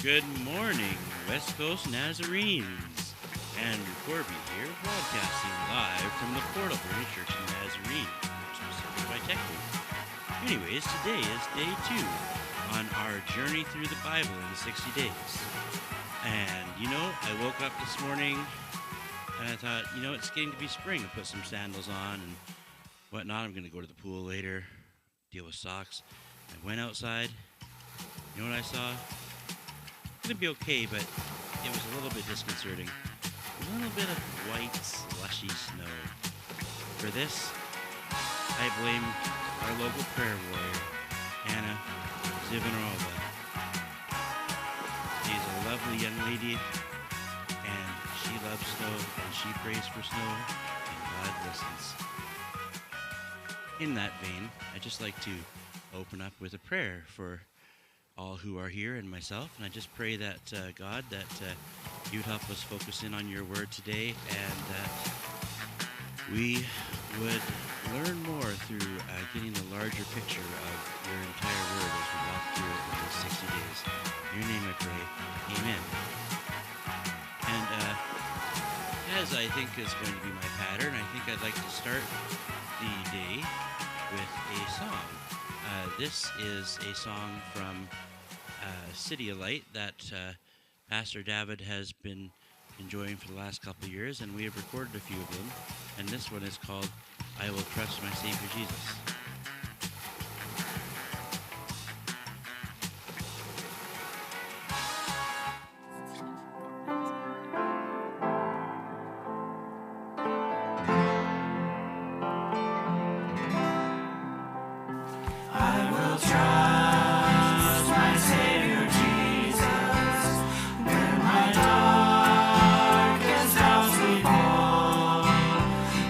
Good morning, West Coast Nazarenes. Andrew Corby here, broadcasting live from the Portable Church of Nazarene, specifically by Technique. Anyways, today is day 2 on our journey through the Bible in 60 days. And, I woke up this morning and I thought, it's getting to be spring. I put some sandals on and whatnot. I'm going to go to the pool later, deal with socks. I went outside. You know what I saw? It's going to be okay, but it was a little bit disconcerting. A little bit of white, slushy snow. For this, I blame our local prayer warrior, Anna Zivanova. She's a lovely young lady, and she loves snow, and she prays for snow, and God listens. In that vein, I'd just like to open up with a prayer for all who are here and myself, and I just pray that God, that you'd help us focus in on your word today, and that we would learn more through getting the larger picture of your entire word as we walk through it in these 60 days. In your name I pray, amen. And as I think is going to be my pattern, I think I'd like to start the day with a song. This is a song from City of Light that Pastor David has been enjoying for the last couple of years, and we have recorded a few of them, and this one is called I Will Trust My Savior Jesus.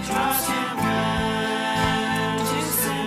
Trust him when to say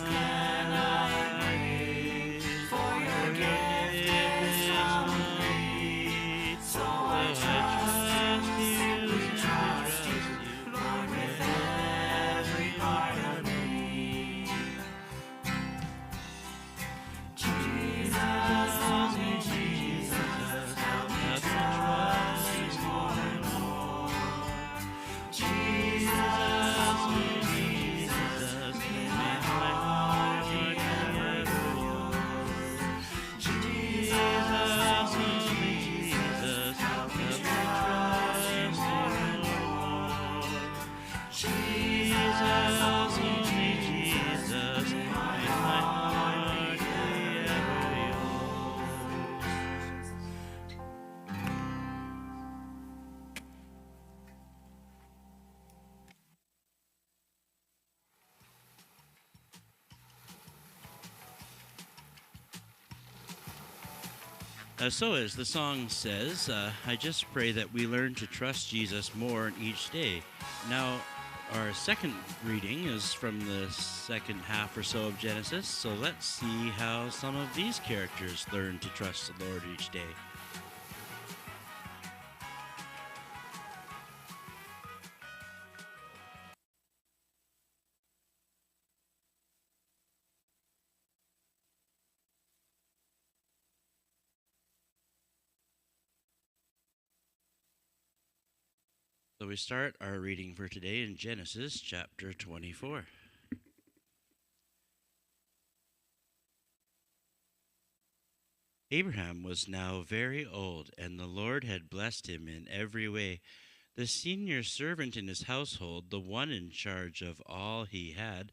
can I bring? For your gift is complete. So I trust you, simply trust you, Lord, with every part of me. Jesus, help me, Jesus, help me trust you more and more. Jesus, help me, Jesus, may my heart be ever yours. Jesus, help me, Jesus, help me trust you more and more. Jesus, help me, Jesus, may my heart be ever yours. So, as the song says, I just pray that we learn to trust Jesus more each day. Now, our second reading is from the second half or so of Genesis, so let's see how some of these characters learn to trust the Lord each day. So, we start our reading for today in Genesis chapter 24. Abraham was now very old, and the Lord had blessed him in every way. The senior servant in his household, the one in charge of all he had,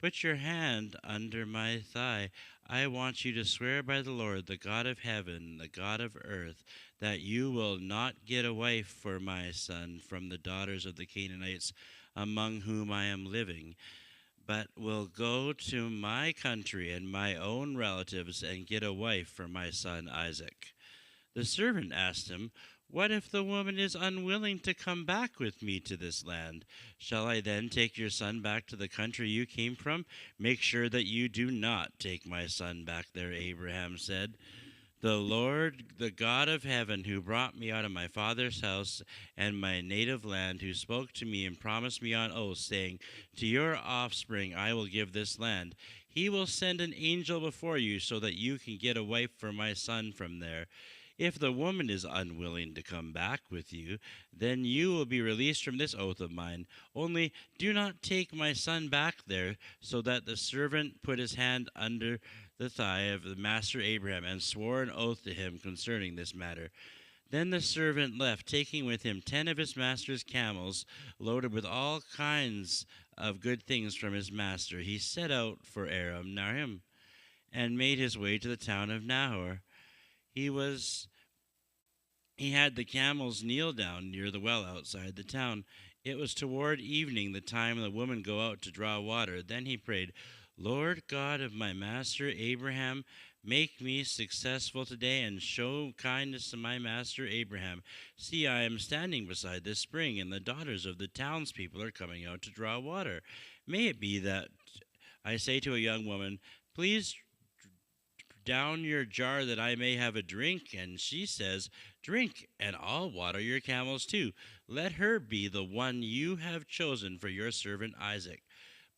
put your hand under my thigh. I want you to swear by the Lord, the God of heaven, the God of earth, that you will not get a wife for my son from the daughters of the Canaanites among whom I am living, but will go to my country and my own relatives and get a wife for my son Isaac. The servant asked him, What if the woman is unwilling to come back with me to this land? Shall I then take your son back to the country you came from? Make sure that you do not take my son back there, Abraham said. The Lord, the God of heaven, who brought me out of my father's house and my native land, who spoke to me and promised me on oath, saying, To your offspring I will give this land. He will send an angel before you so that you can get a wife for my son from there. If the woman is unwilling to come back with you, then you will be released from this oath of mine. Only do not take my son back there. So that the servant put his hand under the thigh of the master Abraham and swore an oath to him concerning this matter. Then the servant left, taking with him 10 of his master's camels, loaded with all kinds of good things from his master. He set out for Aram Naharaim and made his way to the town of Nahor. He had the camels kneel down near the well outside the town. It was toward evening, the time the women go out to draw water. Then he prayed, Lord God of my master Abraham, make me successful today and show kindness to my master Abraham. See, I am standing beside this spring, and the daughters of the townspeople are coming out to draw water. May it be that I say to a young woman, Please down your jar that I may have a drink. And she says, Drink, and I'll water your camels too. Let her be the one you have chosen for your servant Isaac.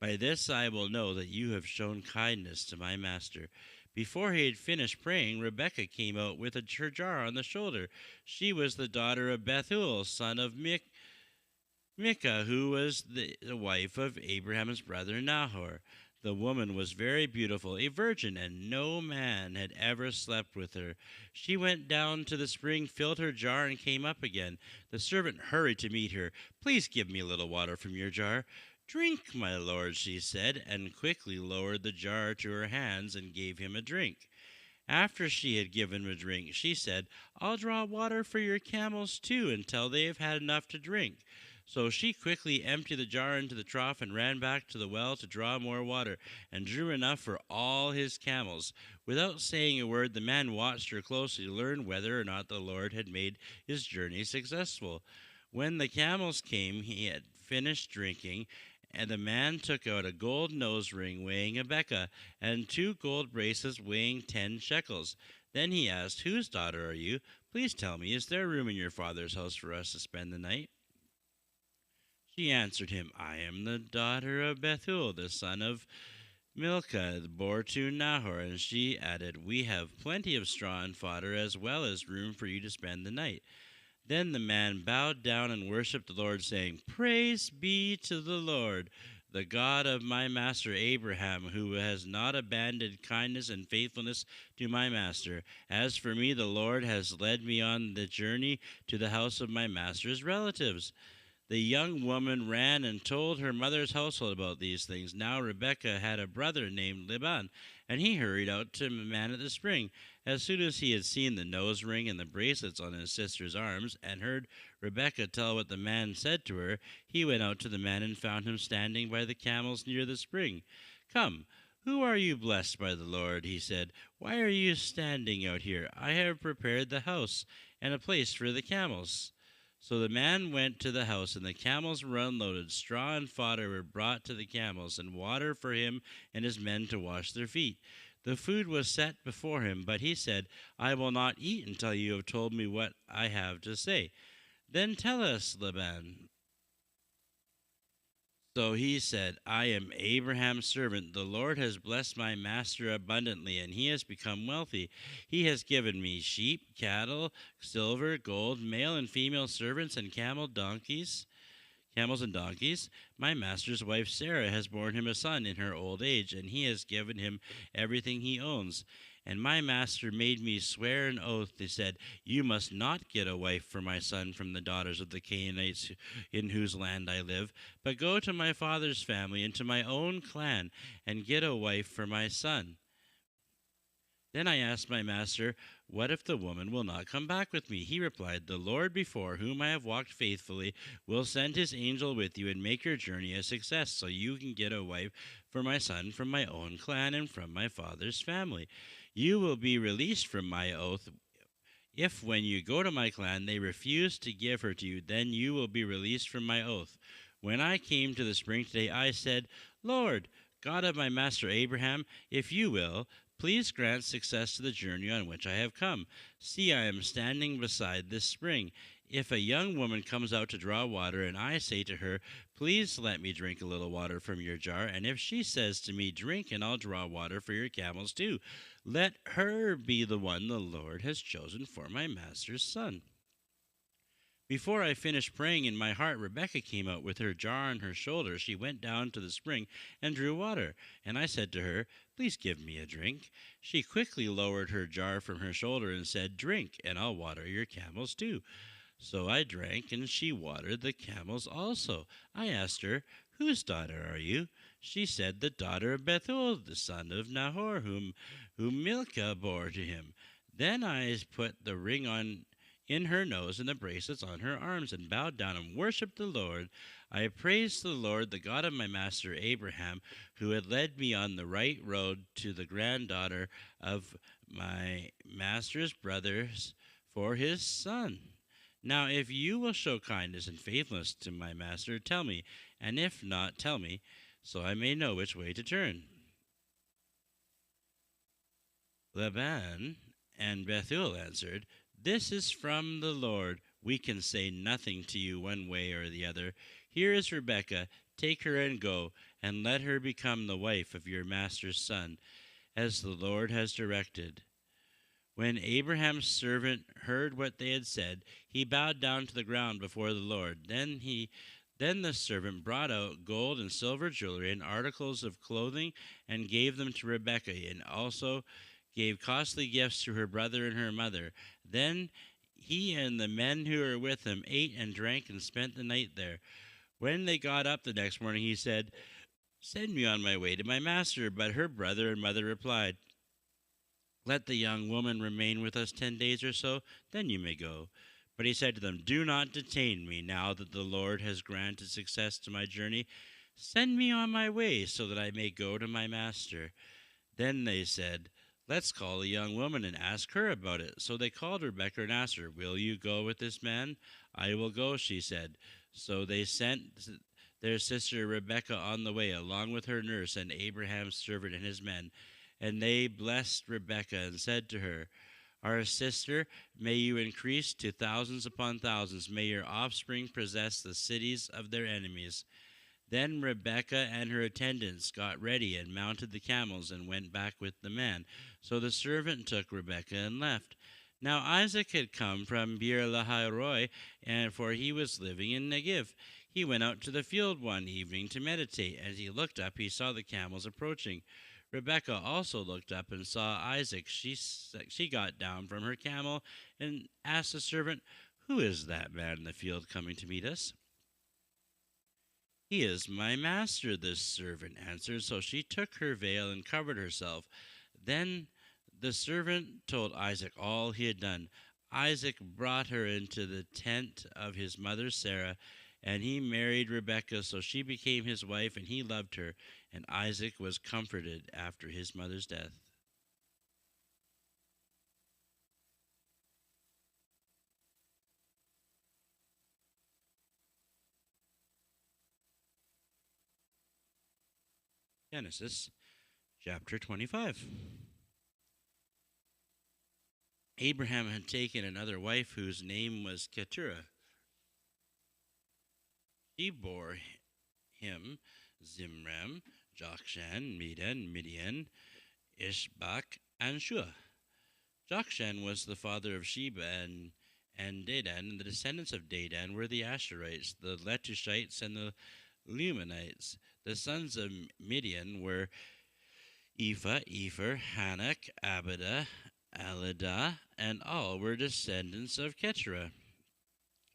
By this I will know that you have shown kindness to my master. Before he had finished praying, Rebekah came out with her jar on the shoulder. She was the daughter of Bethuel, son of Milcah, who was the wife of Abraham's brother Nahor. The woman was very beautiful, a virgin, and no man had ever slept with her. She went down to the spring, filled her jar, and came up again. The servant hurried to meet her. Please give me a little water from your jar. Drink, my lord, she said, and quickly lowered the jar to her hands and gave him a drink. After she had given him a drink, she said, I'll draw water for your camels too until they have had enough to drink. So she quickly emptied the jar into the trough and ran back to the well to draw more water, and drew enough for all his camels. Without saying a word, the man watched her closely to learn whether or not the Lord had made his journey successful. When the camels came, he had finished drinking, And the man took out a gold nose ring weighing a beka, and 2 gold bracelets weighing 10 shekels. Then he asked, Whose daughter are you? Please tell me, is there room in your father's house for us to spend the night? She answered him, I am the daughter of Bethuel, the son of Milcah, bore to Nahor. And she added, We have plenty of straw and fodder, as well as room for you to spend the night. Then the man bowed down and worshipped the Lord, saying, Praise be to the Lord, the God of my master Abraham, who has not abandoned kindness and faithfulness to my master. As for me, the Lord has led me on the journey to the house of my master's relatives. The young woman ran and told her mother's household about these things. Now Rebekah had a brother named Laban, and he hurried out to the man at the spring. As soon as he had seen the nose ring and the bracelets on his sister's arms, and heard Rebekah tell what the man said to her, he went out to the man and found him standing by the camels near the spring. Come, who are you blessed by the Lord? He said. Why are you standing out here? I have prepared the house and a place for the camels. So the man went to the house, and the camels were unloaded. Straw and fodder were brought to the camels, and water for him and his men to wash their feet. The food was set before him, but he said, I will not eat until you have told me what I have to say. Then tell us, Laban. So he said, I am Abraham's servant. The Lord has blessed my master abundantly, and he has become wealthy. He has given me sheep, cattle, silver, gold, male and female servants, and camels and donkeys. My master's wife Sarah has borne him a son in her old age, and he has given him everything he owns. And my master made me swear an oath. He said, You must not get a wife for my son from the daughters of the Canaanites in whose land I live, but go to my father's family and to my own clan and get a wife for my son. Then I asked my master, What if the woman will not come back with me? He replied, The Lord before whom I have walked faithfully will send his angel with you and make your journey a success, so you can get a wife for my son from my own clan and from my father's family. You will be released from my oath. If when you go to my clan they refuse to give her to you, then you will be released from my oath. When I came to the spring today, I said, Lord, God of my master Abraham, if you will, please grant success to the journey on which I have come. See, I am standing beside this spring. If a young woman comes out to draw water, and I say to her, Please let me drink a little water from your jar, and if she says to me, Drink, and I'll draw water for your camels too, let her be the one the Lord has chosen for my master's son. Before I finished praying in my heart, Rebekah came out with her jar on her shoulder. She went down to the spring and drew water, and I said to her, Please give me a drink. She quickly lowered her jar from her shoulder and said, Drink, and I'll water your camels too. So I drank, and she watered the camels also. I asked her, Whose daughter are you? She said, The daughter of Bethuel, the son of Nahor, whom Milcah bore to him. Then I put the ring on in her nose and the bracelets on her arms, and bowed down and worshipped the Lord. I praised the Lord, the God of my master Abraham, who had led me on the right road to the granddaughter of my master's brothers for his son. Now, if you will show kindness and faithfulness to my master, tell me, and if not, tell me, so I may know which way to turn. Laban and Bethuel answered, This is from the Lord. We can say nothing to you one way or the other. Here is Rebekah. Take her and go, and let her become the wife of your master's son, as the Lord has directed. When Abraham's servant heard what they had said, he bowed down to the ground before the Lord. Then the servant brought out gold and silver jewelry and articles of clothing and gave them to Rebekah, and also gave costly gifts to her brother and her mother. Then he and the men who were with him ate and drank and spent the night there. When they got up the next morning, he said, Send me on my way to my master. But her brother and mother replied, Let the young woman remain with us 10 days or so, then you may go. But he said to them, Do not detain me now that the Lord has granted success to my journey. Send me on my way so that I may go to my master. Then they said, Let's call the young woman and ask her about it. So they called Rebekah and asked her, Will you go with this man? I will go, she said. So they their sister Rebekah on the way, along with her nurse and Abraham's servant and his men. And they blessed Rebekah and said to her, Our sister, may you increase to thousands upon thousands. May your offspring possess the cities of their enemies. Then Rebekah and her attendants got ready and mounted the camels and went back with the man. So the servant took Rebekah and left. Now Isaac had come from Beer Lahai Roi, and for he was living in Negev. He went out to the field one evening to meditate. As he looked up, he saw the camels approaching. Rebekah also looked up and saw Isaac. She got down from her camel and asked the servant, Who is that man in the field coming to meet us? He is my master, this servant answered. So she took her veil and covered herself. Then the servant told Isaac all he had done. Isaac brought her into the tent of his mother Sarah, and he married Rebekah, so she became his wife, and he loved her. And Isaac was comforted after his mother's death. Genesis chapter 25. Abraham had taken another wife whose name was Keturah. She bore him Zimram, Jokshan, Medan, Midian, Ishbak, and Shua. Jokshan was the father of Sheba and Dedan, and the descendants of Dedan were the Asherites, the Letushites, and the Lumanites. The sons of Midian were Ephah, Epher, Hanak, Abida, Alidah, and all were descendants of Keturah.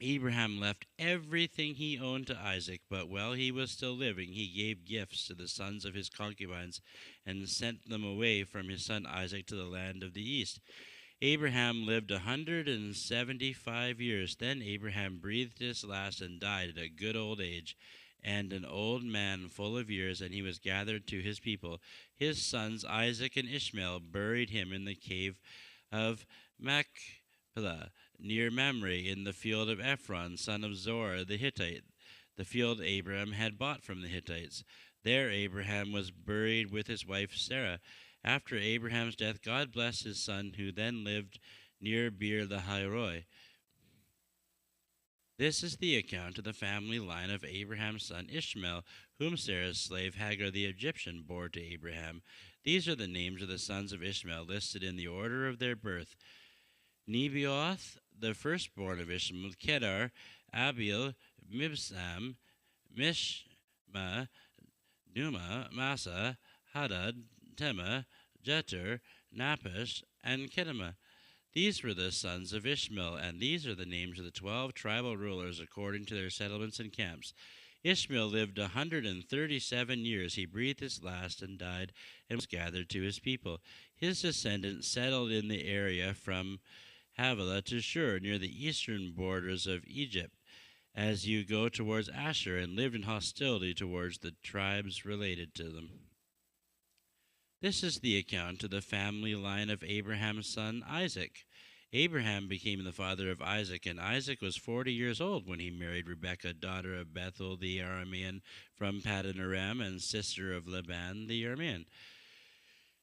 Abraham left everything he owned to Isaac, but while he was still living, he gave gifts to the sons of his concubines and sent them away from his son Isaac to the land of the east. Abraham lived 175 years. Then Abraham breathed his last and died at a good old age, and an old man full of years, and he was gathered to his people. His sons Isaac and Ishmael buried him in the cave of Machpelah, near Mamre, in the field of Ephron, son of Zohar the Hittite, the field Abraham had bought from the Hittites. There Abraham was buried with his wife Sarah. After Abraham's death, God blessed his son, who then lived near Beer Lahai Roi. This is the account of the family line of Abraham's son Ishmael, whom Sarah's slave Hagar the Egyptian bore to Abraham. These are the names of the sons of Ishmael, listed in the order of their birth. Nebaioth, the firstborn of Ishmael, Kedar, Abiel, Mibsam, Mishma, Duma, Massa, Hadad, Tema, Jeter, Napash, and Kedema. These were the sons of Ishmael, and these are the names of the 12 tribal rulers according to their settlements and camps. Ishmael lived 137 years. He breathed his last and died, and was gathered to his people. His descendants settled in the area from Havilah to Shur, near the eastern borders of Egypt, as you go towards Asher, and lived in hostility towards the tribes related to them. This is the account of the family line of Abraham's son Isaac. Abraham became the father of Isaac, and Isaac was 40 years old when he married Rebekah, daughter of Bethuel the Aramean from Paddan Aram, and sister of Laban the Aramean.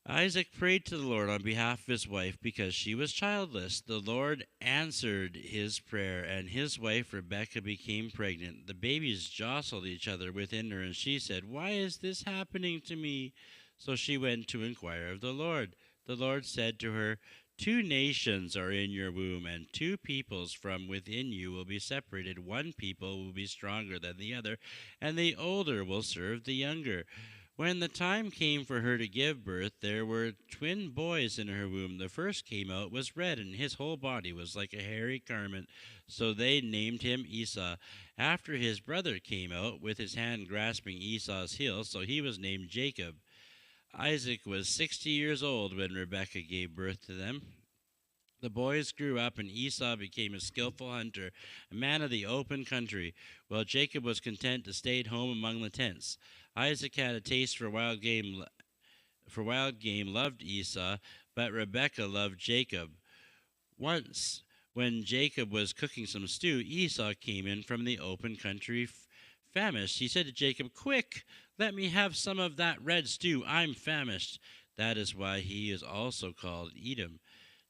Isaac prayed to the Lord on behalf of his wife because she was childless. The Lord answered his prayer, and his wife Rebekah became pregnant. The babies jostled each other within her, and she said, "Why is this happening to me?" So she went to inquire of the Lord. The Lord said to her, 2 nations are in your womb, and 2 peoples from within you will be separated. One people will be stronger than the other, and the older will serve the younger. When the time came for her to give birth, there were twin boys in her womb. The first came out was red, and his whole body was like a hairy garment. So they named him Esau. After his brother came out, with his hand grasping Esau's heel, so he was named Jacob. Isaac was 60 years old when Rebekah gave birth to them. The boys grew up, and Esau became a skillful hunter, a man of the open country, while Jacob was content to stay at home among the tents. Isaac had a taste for wild game, loved Esau, but Rebekah loved Jacob. Once, when Jacob was cooking some stew, Esau came in from the open country famished, he said to Jacob, "Quick, let me have some of that red stew. I'm famished." That is why he is also called Edom.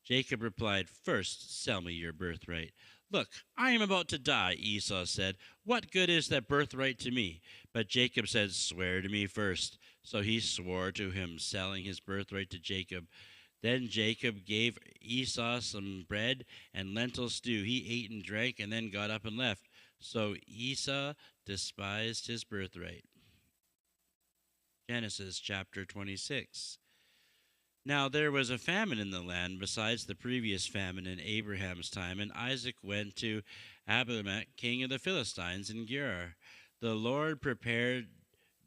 Jacob replied, "First, sell me your birthright." "Look, I am about to die," Esau said. "What good is that birthright to me?" But Jacob said, "Swear to me first." So he swore to him, selling his birthright to Jacob. Then Jacob gave Esau some bread and lentil stew. He ate and drank and then got up and left. So Esau despised his birthright. Genesis chapter 26. Now there was a famine in the land besides the previous famine in Abraham's time, and Isaac went to Abimelech, king of the Philistines, in Gerar. The Lord appeared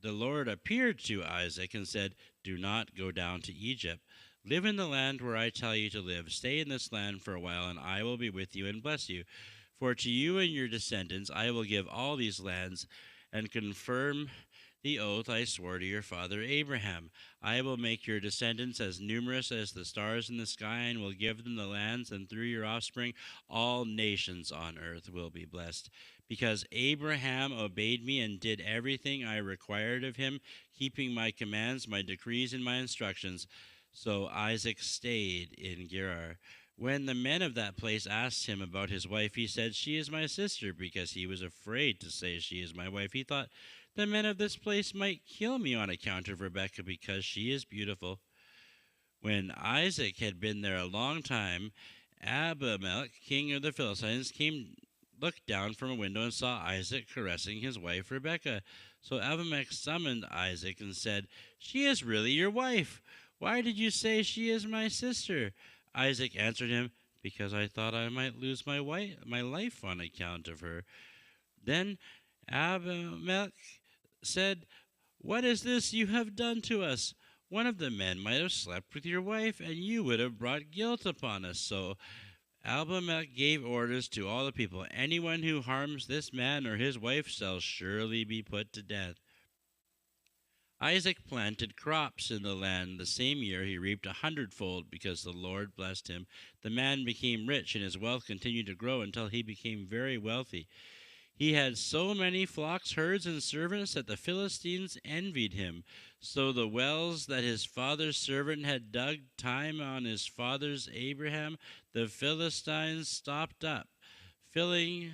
to Isaac and said, "Do not go down to Egypt. Live in the land where I tell you to live. Stay in this land for a while, and I will be with you and bless you. For to you and your descendants I will give all these lands, and confirm the oath I swore to your father Abraham. I will make your descendants as numerous as the stars in the sky, and will give them the lands, and through your offspring all nations on earth will be blessed. Because Abraham obeyed me and did everything I required of him, keeping my commands, my decrees, and my instructions." So Isaac stayed in Gerar. When the men of that place asked him about his wife, he said, "She is my sister," because he was afraid to say, "She is my wife." He thought, "The men of this place might kill me on account of Rebekah, because she is beautiful." When Isaac had been there a long time, Abimelech, king of the Philistines, looked down from a window and saw Isaac caressing his wife Rebekah. So Abimelech summoned Isaac and said, "She is really your wife. Why did you say she is my sister?" Isaac answered him, "Because I thought I might lose my life on account of her." Then Abimelech said, "What is this you have done to us? One of the men might have slept with your wife, and you would have brought guilt upon us." So Abimelech gave orders to all the people, "Anyone who harms this man or his wife shall surely be put to death." Isaac planted crops in the land. The same year he reaped 100-fold, because the Lord blessed him. The man became rich, and his wealth continued to grow until he became very wealthy. He had so many flocks, herds, and servants that the Philistines envied him. So the wells that his father's servant had dug time on his father's Abraham, the Philistines stopped up, filling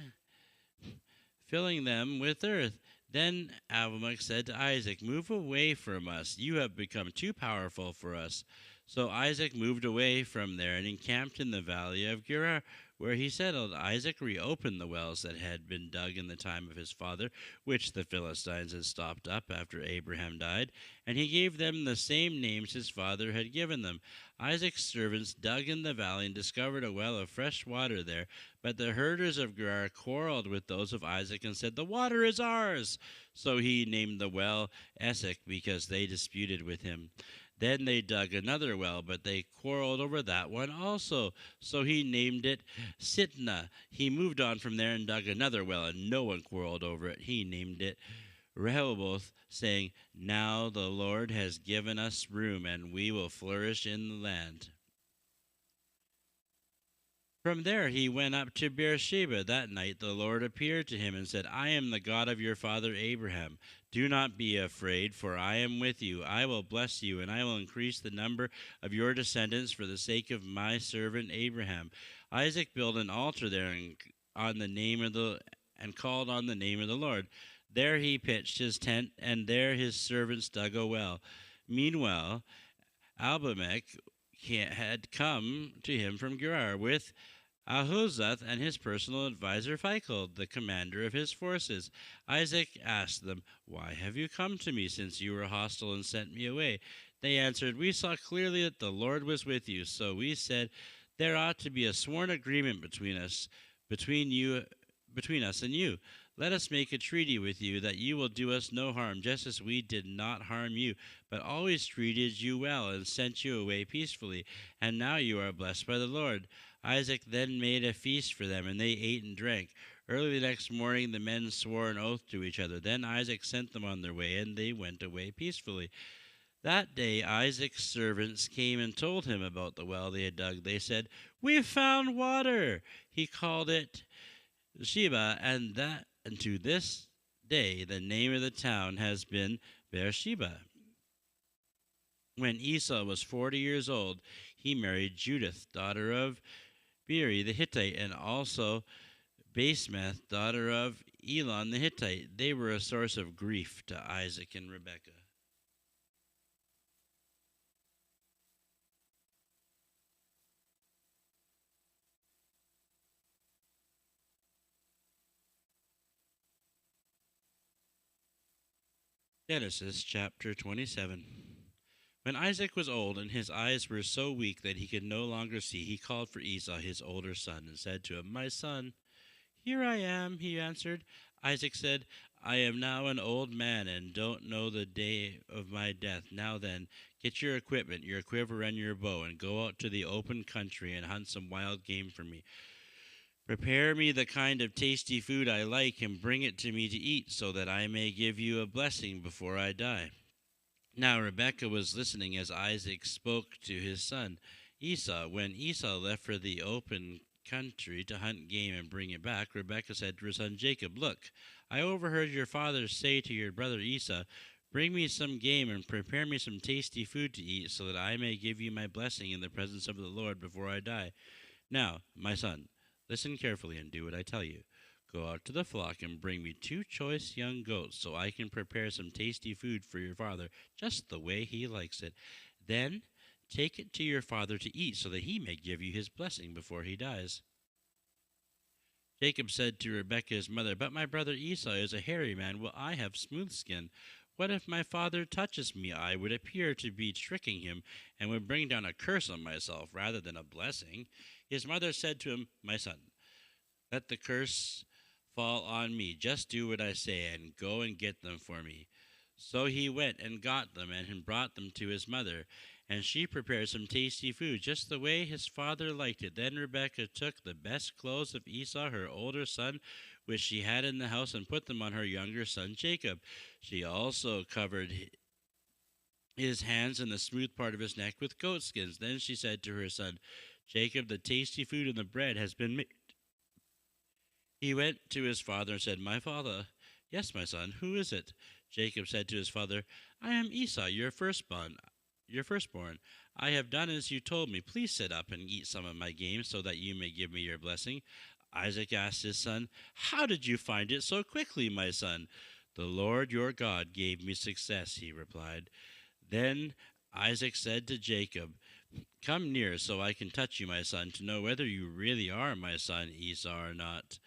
them with earth. Then Abimelech said to Isaac, "Move away from us. You have become too powerful for us." So Isaac moved away from there and encamped in the valley of Gerar, where he settled. Isaac reopened the wells that had been dug in the time of his father, which the Philistines had stopped up after Abraham died, and he gave them the same names his father had given them. Isaac's servants dug in the valley and discovered a well of fresh water there, but the herders of Gerar quarreled with those of Isaac and said, "The water is ours." So he named the well Esek, because they disputed with him. Then they dug another well, but they quarreled over that one also. So he named it Sitnah. He moved on from there and dug another well, and no one quarreled over it. He named it Rehoboth, saying, "Now the Lord has given us room, and we will flourish in the land." From there he went up to Beersheba. That night the Lord appeared to him and said, "I am the God of your father Abraham. Do not be afraid, for I am with you. I will bless you, and I will increase the number of your descendants for the sake of my servant Abraham." Isaac built an altar there and called on the name of the Lord. There he pitched his tent, and there his servants dug a well. Meanwhile, Abimelech had come to him from Gerar with Ahuzzath and his personal advisor Phicol, the commander of his forces. Isaac asked them, "Why have you come to me, since you were hostile and sent me away?" They answered, "We saw clearly that the Lord was with you, so we said, there ought to be a sworn agreement between us and you. Let us make a treaty with you that you will do us no harm, just as we did not harm you, but always treated you well and sent you away peacefully. And now you are blessed by the Lord." Isaac then made a feast for them, and they ate and drank. Early the next morning the men swore an oath to each other. Then Isaac sent them on their way, and they went away peacefully. That day Isaac's servants came and told him about the well they had dug. They said, "We've found water." He called it Sheba, and to this day the name of the town has been Beersheba. When Esau was 40 years old, he married Judith, daughter of Beeri the Hittite, and also Basemath, daughter of Elon the Hittite. They were a source of grief to Isaac and Rebekah. Genesis chapter 27. When Isaac was old and his eyes were so weak that he could no longer see, he called for Esau, his older son, and said to him, "My son." "Here I am," he answered. Isaac said, "I am now an old man and don't know the day of my death. Now then, get your equipment, your quiver and your bow, and go out to the open country and hunt some wild game for me. Prepare me the kind of tasty food I like and bring it to me to eat, so that I may give you a blessing before I die." Now Rebekah was listening as Isaac spoke to his son Esau. When Esau left for the open country to hunt game and bring it back, Rebekah said to her son Jacob, "Look, I overheard your father say to your brother Esau, 'Bring me some game and prepare me some tasty food to eat, so that I may give you my blessing in the presence of the Lord before I die.' Now, my son, listen carefully and do what I tell you. Go out to the flock and bring me 2 choice young goats, so I can prepare some tasty food for your father, just the way he likes it. Then take it to your father to eat, so that he may give you his blessing before he dies." Jacob said to Rebekah his mother, "But my brother Esau is a hairy man, while I have smooth skin. What if my father touches me? I would appear to be tricking him, and would bring down a curse on myself rather than a blessing." His mother said to him, "My son, let the curse fall on me. Just do what I say, and go and get them for me." So he went and got them, and brought them to his mother, and she prepared some tasty food, just the way his father liked it. Then Rebekah took the best clothes of Esau, her older son, which she had in the house, and put them on her younger son Jacob. She also covered his hands and the smooth part of his neck with goat skins. Then she said to her son Jacob, "The tasty food and the bread has been made." He went to his father and said, "My father." "Yes, my son, who is it?" Jacob said to his father, "I am Esau, your firstborn. I have done as you told me. Please sit up and eat some of my game, so that you may give me your blessing." Isaac asked his son, "How did you find it so quickly, my son?" "The Lord your God gave me success," he replied. Then Isaac said to Jacob, "Come near, so I can touch you, my son, to know whether you really are my son Esau or not."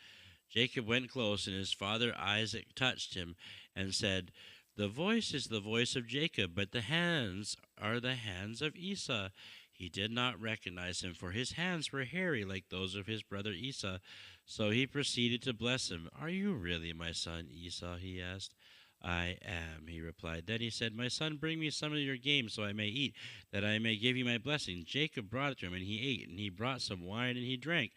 Jacob went close, and his father Isaac touched him and said, "The voice is the voice of Jacob, but the hands are the hands of Esau." He did not recognize him, for his hands were hairy like those of his brother Esau. So he proceeded to bless him. "Are you really my son Esau?" he asked. "I am," he replied. Then he said, "My son, bring me some of your game, so I may eat, that I may give you my blessing." Jacob brought it to him, and he ate, and he brought some wine, and he drank.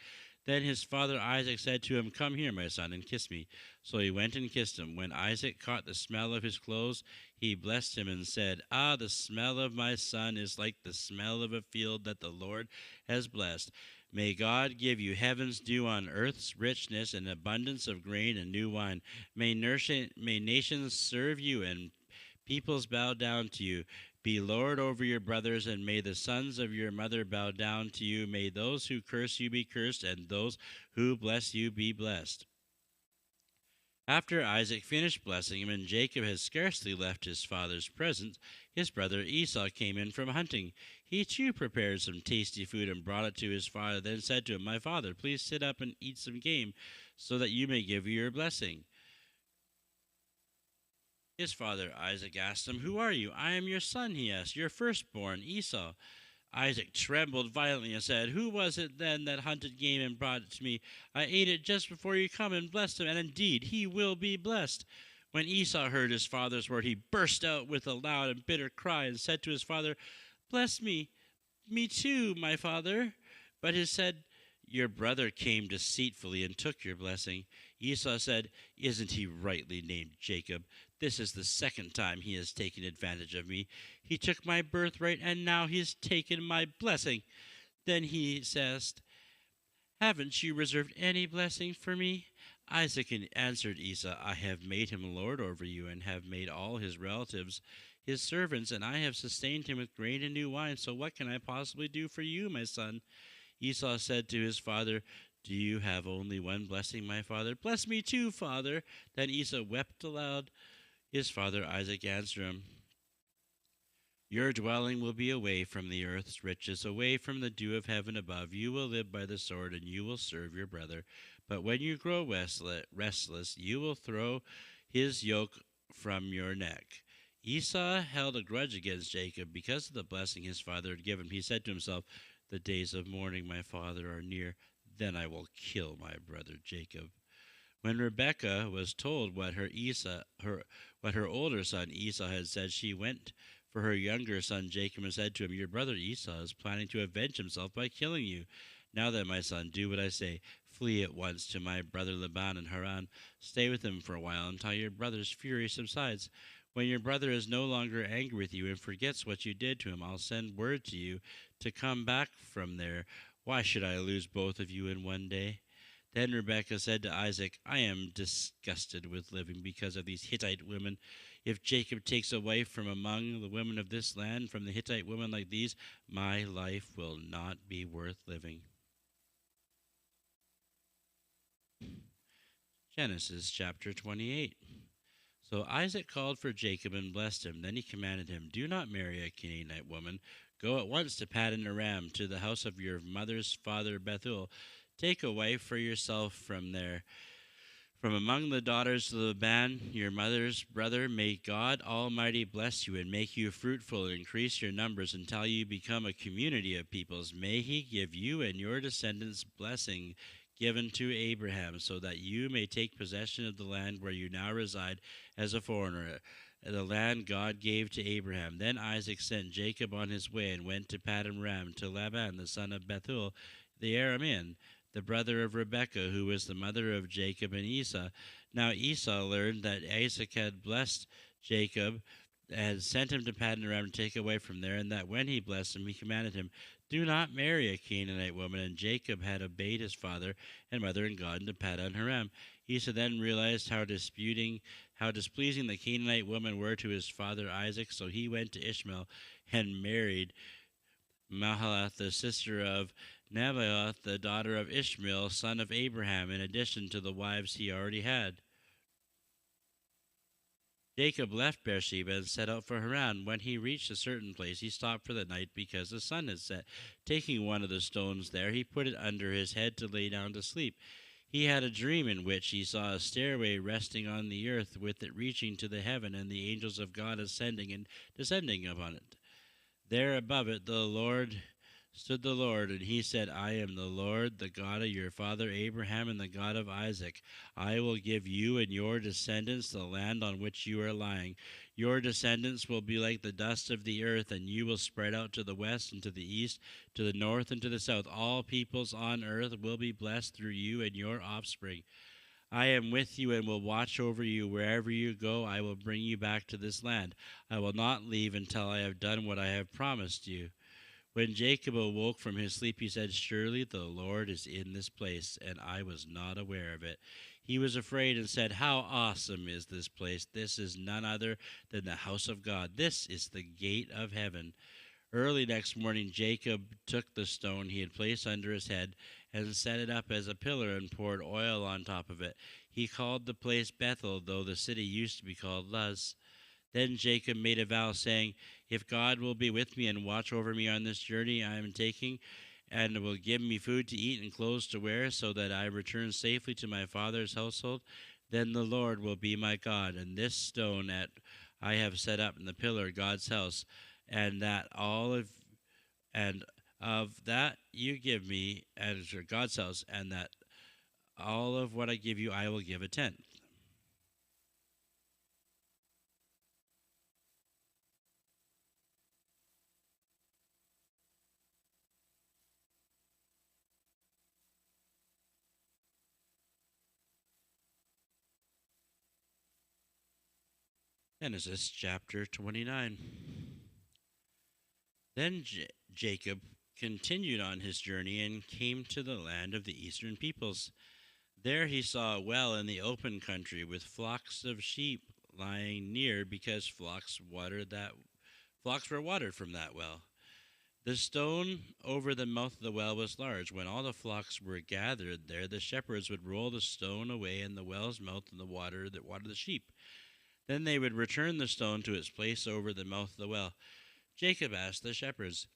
Then his father Isaac said to him, "Come here, my son, and kiss me." So he went and kissed him. When Isaac caught the smell of his clothes, he blessed him and said, "Ah, the smell of my son is like the smell of a field that the Lord has blessed. May God give you heaven's dew on earth's richness and abundance of grain and new wine. May nations serve you and peoples bow down to you. Be Lord over your brothers, and may the sons of your mother bow down to you. May those who curse you be cursed, and those who bless you be blessed." After Isaac finished blessing him, and Jacob had scarcely left his father's presence, his brother Esau came in from hunting. He too prepared some tasty food and brought it to his father, then said to him, "My father, please sit up and eat some game, so that you may give you your blessing." His father Isaac asked him, "Who are you?" "I am your son," he asked, "your firstborn, Esau." Isaac trembled violently and said, "Who was it then that hunted game and brought it to me? I ate it just before you come and blessed him, and indeed he will be blessed." When Esau heard his father's word, he burst out with a loud and bitter cry and said to his father, "Bless me too, my father." But he said, "Your brother came deceitfully and took your blessing." Esau said, "Isn't he rightly named Jacob? This is the second time he has taken advantage of me. He took my birthright, and now he's taken my blessing." Then he says, "Haven't you reserved any blessing for me? Isaac answered Esau, I have made him lord over you, and have made all his relatives his servants, and I have sustained him with grain and new wine. So what can I possibly do for you, my son? Esau said to his father, Do you have only one blessing, my father? Bless me too, father. Then Esau wept aloud. His father Isaac answered him, Your dwelling will be away from the earth's riches, away from the dew of heaven above. You will live by the sword, and you will serve your brother. But when you grow restless, you will throw his yoke from your neck. Esau held a grudge against Jacob because of the blessing his father had given. He said to himself, The days of mourning my father are near. Then I will kill my brother Jacob. When Rebekah was told what her older son Esau had said, she went for her younger son Jacob and said to him, Your brother Esau is planning to avenge himself by killing you. Now then, my son, do what I say. Flee at once to my brother Laban in Haran. Stay with him for a while until your brother's fury subsides. When your brother is no longer angry with you and forgets what you did to him, I'll send word to you to come back from there. Why should I lose both of you in one day? Then Rebekah said to Isaac, I am disgusted with living because of these Hittite women. If Jacob takes a wife from among the women of this land, from the Hittite women like these, my life will not be worth living. Genesis chapter 28. So Isaac called for Jacob and blessed him. Then he commanded him, Do not marry a Canaanite woman. Go at once to Paddan Aram, to the house of your mother's father Bethuel. Take a wife for yourself from there. From among the daughters of Laban, your mother's brother, may God Almighty bless you and make you fruitful and increase your numbers until you become a community of peoples. May he give you and your descendants blessing given to Abraham, so that you may take possession of the land where you now reside as a foreigner, the land God gave to Abraham. Then Isaac sent Jacob on his way and went to Paddan Aram to Laban, the son of Bethuel, the Aramean, the brother of Rebekah, who was the mother of Jacob and Esau. Now Esau learned that Isaac had blessed Jacob and sent him to Paddan Aram to take away from there, and that when he blessed him, he commanded him, Do not marry a Canaanite woman. And Jacob had obeyed his father and mother and gone to Paddan Aram. Esau then realized how displeasing the Canaanite women were to his father Isaac, so he went to Ishmael and married Mahalath, the sister of Nebaioth, the daughter of Ishmael, son of Abraham, in addition to the wives he already had. Jacob left Beersheba and set out for Haran. When he reached a certain place, he stopped for the night because the sun had set. Taking one of the stones there, he put it under his head to lay down to sleep. He had a dream in which he saw a stairway resting on the earth, with it reaching to the heaven, and the angels of God ascending and descending upon it. There above it stood the Lord, and he said, I am the Lord, the God of your father Abraham and the God of Isaac. I will give you and your descendants the land on which you are lying. Your descendants will be like the dust of the earth, and you will spread out to the west and to the east, to the north and to the south. All peoples on earth will be blessed through you and your offspring. I am with you and will watch over you wherever you go. I will bring you back to this land. I will not leave until I have done what I have promised you. When Jacob awoke from his sleep, he said, Surely the Lord is in this place, and I was not aware of it. He was afraid and said, How awesome is this place! This is none other than the house of God. This is the gate of heaven. Early next morning, Jacob took the stone he had placed under his head and set it up as a pillar and poured oil on top of it. He called the place Bethel, though the city used to be called Luz. Then Jacob made a vow, saying, If God will be with me and watch over me on this journey I am taking, and will give me food to eat and clothes to wear, so that I return safely to my father's household, then the Lord will be my God, and this stone that I have set up in the pillar God's house, and that of that you give me as God's house, and that all of what I give you I will give a tenth. Genesis chapter 29. Then Jacob continued on his journey and came to the land of the eastern peoples. There he saw a well in the open country with flocks of sheep lying near because flocks were watered from that well. The stone over the mouth of the well was large. When all the flocks were gathered there, the shepherds would roll the stone away in the well's mouth and the water that watered the sheep. Then they would return the stone to its place over the mouth of the well. Jacob asked the shepherds,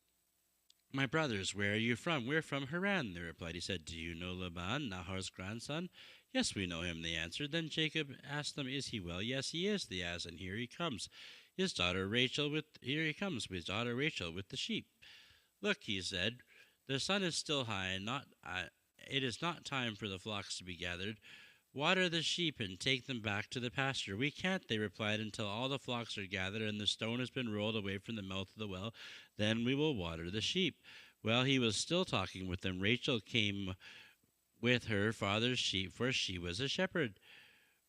"My brothers, where are you from?" "We're from Haran," they replied. He said, "Do you know Laban, Nahor's grandson?" "Yes, we know him," they answered. Then Jacob asked them, "Is he well?" "Yes, he is," they asked, "and here he comes. Here he comes with his daughter Rachel with the sheep." "Look," he said, "the sun is still high, and it is not time for the flocks to be gathered. Water the sheep and take them back to the pasture." "We can't," they replied, "until all the flocks are gathered and the stone has been rolled away from the mouth of the well. Then we will water the sheep." While he was still talking with them, Rachel came with her father's sheep, for she was a shepherd.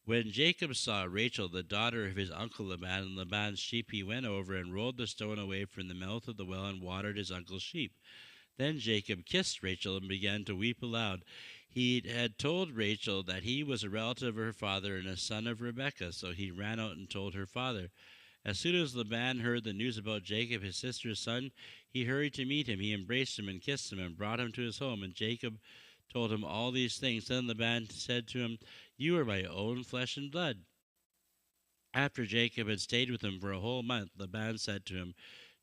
When Jacob saw Rachel, the daughter of his uncle Laban, and Laban's sheep, he went over and rolled the stone away from the mouth of the well and watered his uncle's sheep. Then Jacob kissed Rachel and began to weep aloud. He had told Rachel that he was a relative of her father and a son of Rebekah, so he ran out and told her father. As soon as Laban heard the news about Jacob, his sister's son, he hurried to meet him. He embraced him and kissed him and brought him to his home. And Jacob told him all these things. Then Laban said to him, "You are my own flesh and blood." After Jacob had stayed with him for a whole month, Laban said to him,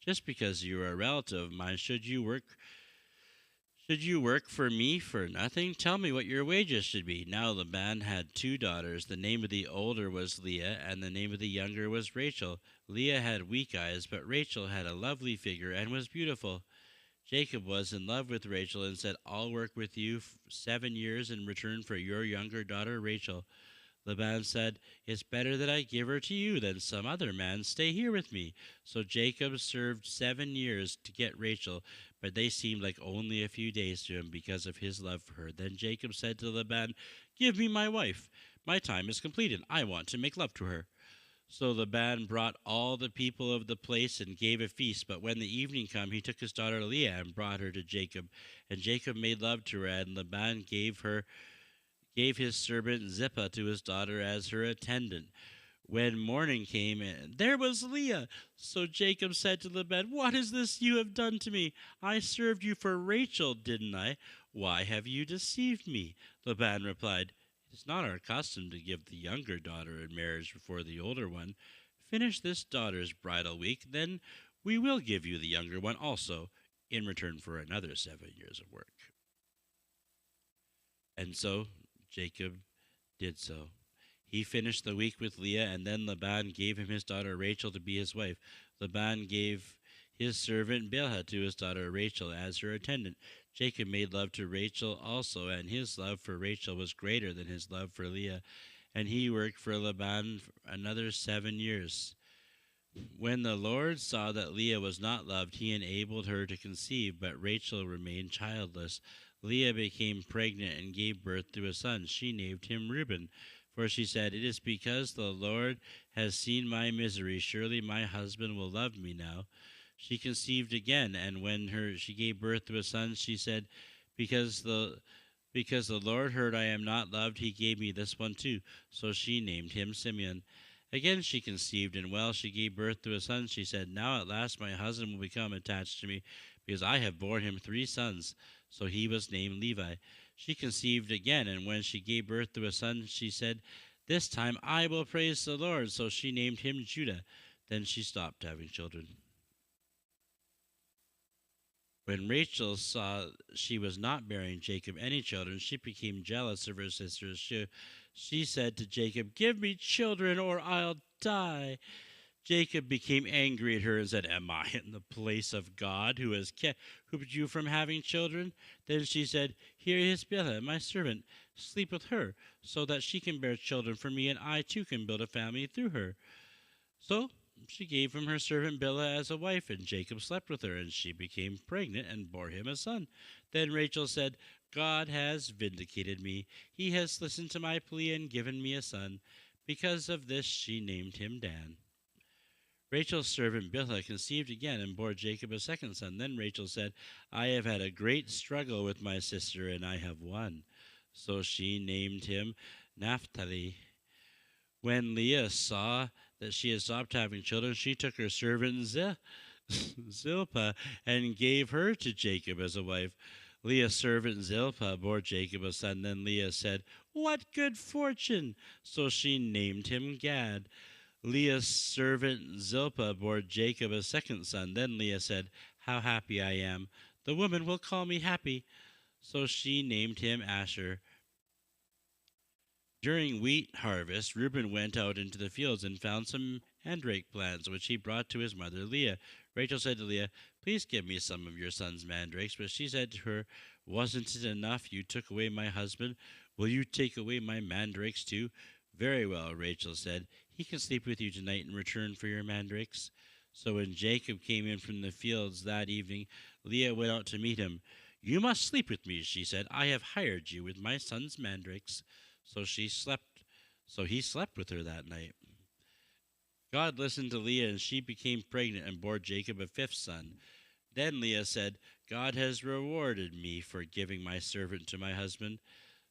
"Just because you are a relative of mine, should you work for me for nothing? Tell me what your wages should be." Now Laban had 2 daughters. The name of the older was Leah, and the name of the younger was Rachel. Leah had weak eyes, but Rachel had a lovely figure and was beautiful. Jacob was in love with Rachel and said, "I'll work with you 7 years in return for your younger daughter Rachel." Laban said, "It's better that I give her to you than some other man. Stay here with me." So Jacob served 7 years to get Rachel, but they seemed like only a few days to him because of his love for her. Then Jacob said to Laban, "Give me my wife. My time is completed. I want to make love to her." So Laban brought all the people of the place and gave a feast. But when the evening came, he took his daughter Leah and brought her to Jacob. And Jacob made love to her, and Laban gave his servant Zippah to his daughter as her attendant. When morning came, and there was Leah. So Jacob said to Laban, "What is this you have done to me? I served you for Rachel, didn't I? Why have you deceived me?" Laban replied, "It is not our custom to give the younger daughter in marriage before the older one. Finish this daughter's bridal week, then we will give you the younger one also, in return for another 7 years of work." And so Jacob did so. He finished the week with Leah, and then Laban gave him his daughter Rachel to be his wife. Laban gave his servant Bilhah to his daughter Rachel as her attendant. Jacob made love to Rachel also, and his love for Rachel was greater than his love for Leah, and he worked for Laban for another 7 years. When the Lord saw that Leah was not loved, he enabled her to conceive, but Rachel remained childless. Leah became pregnant and gave birth to a son. She named him Reuben, for she said, "It is because the Lord has seen my misery. Surely my husband will love me now." She conceived again, and when she gave birth to a son, she said, because the Lord heard I am not loved, he gave me this one too." So she named him Simeon. Again she conceived, and while she gave birth to a son, she said, "Now at last my husband will become attached to me, because I have borne him 3 sons." So he was named Levi. She conceived again, and when she gave birth to a son, she said, "This time I will praise the Lord." So she named him Judah. Then she stopped having children. When Rachel saw she was not bearing Jacob any children, she became jealous of her sisters. She said to Jacob, "Give me children or I'll die." Jacob became angry at her and said, "Am I in the place of God who has kept you from having children?" Then she said, "Here is Bilhah, my servant. Sleep with her, so that she can bear children for me, and I too can build a family through her." So she gave him her servant Bilhah as a wife, and Jacob slept with her, and she became pregnant and bore him a son. Then Rachel said, "God has vindicated me. He has listened to my plea and given me a son." Because of this she named him Dan. Rachel's servant Bilhah conceived again and bore Jacob a second son. Then Rachel said, "I have had a great struggle with my sister, and I have won." So she named him Naphtali. When Leah saw that she had stopped having children, she took her servant Zilpah and gave her to Jacob as a wife. Leah's servant Zilpah bore Jacob a son. Then Leah said, "What good fortune!" So she named him Gad. Leah's servant Zilpah bore Jacob a second son. Then Leah said, "How happy I am! The woman will call me happy." So she named him Asher. During wheat harvest, Reuben went out into the fields and found some mandrake plants, which he brought to his mother Leah. Rachel said to Leah, "Please give me some of your son's mandrakes." But she said to her, "Wasn't it enough you took away my husband? Will you take away my mandrakes too?" "Very well," Rachel said. "He can sleep with you tonight in return for your mandrakes." So when Jacob came in from the fields that evening, Leah went out to meet him. "You must sleep with me," she said. "I have hired you with my son's mandrakes." So she slept so he slept with her that night. God listened to Leah, and she became pregnant and bore Jacob a fifth son. Then Leah said, "God has rewarded me for giving my servant to my husband."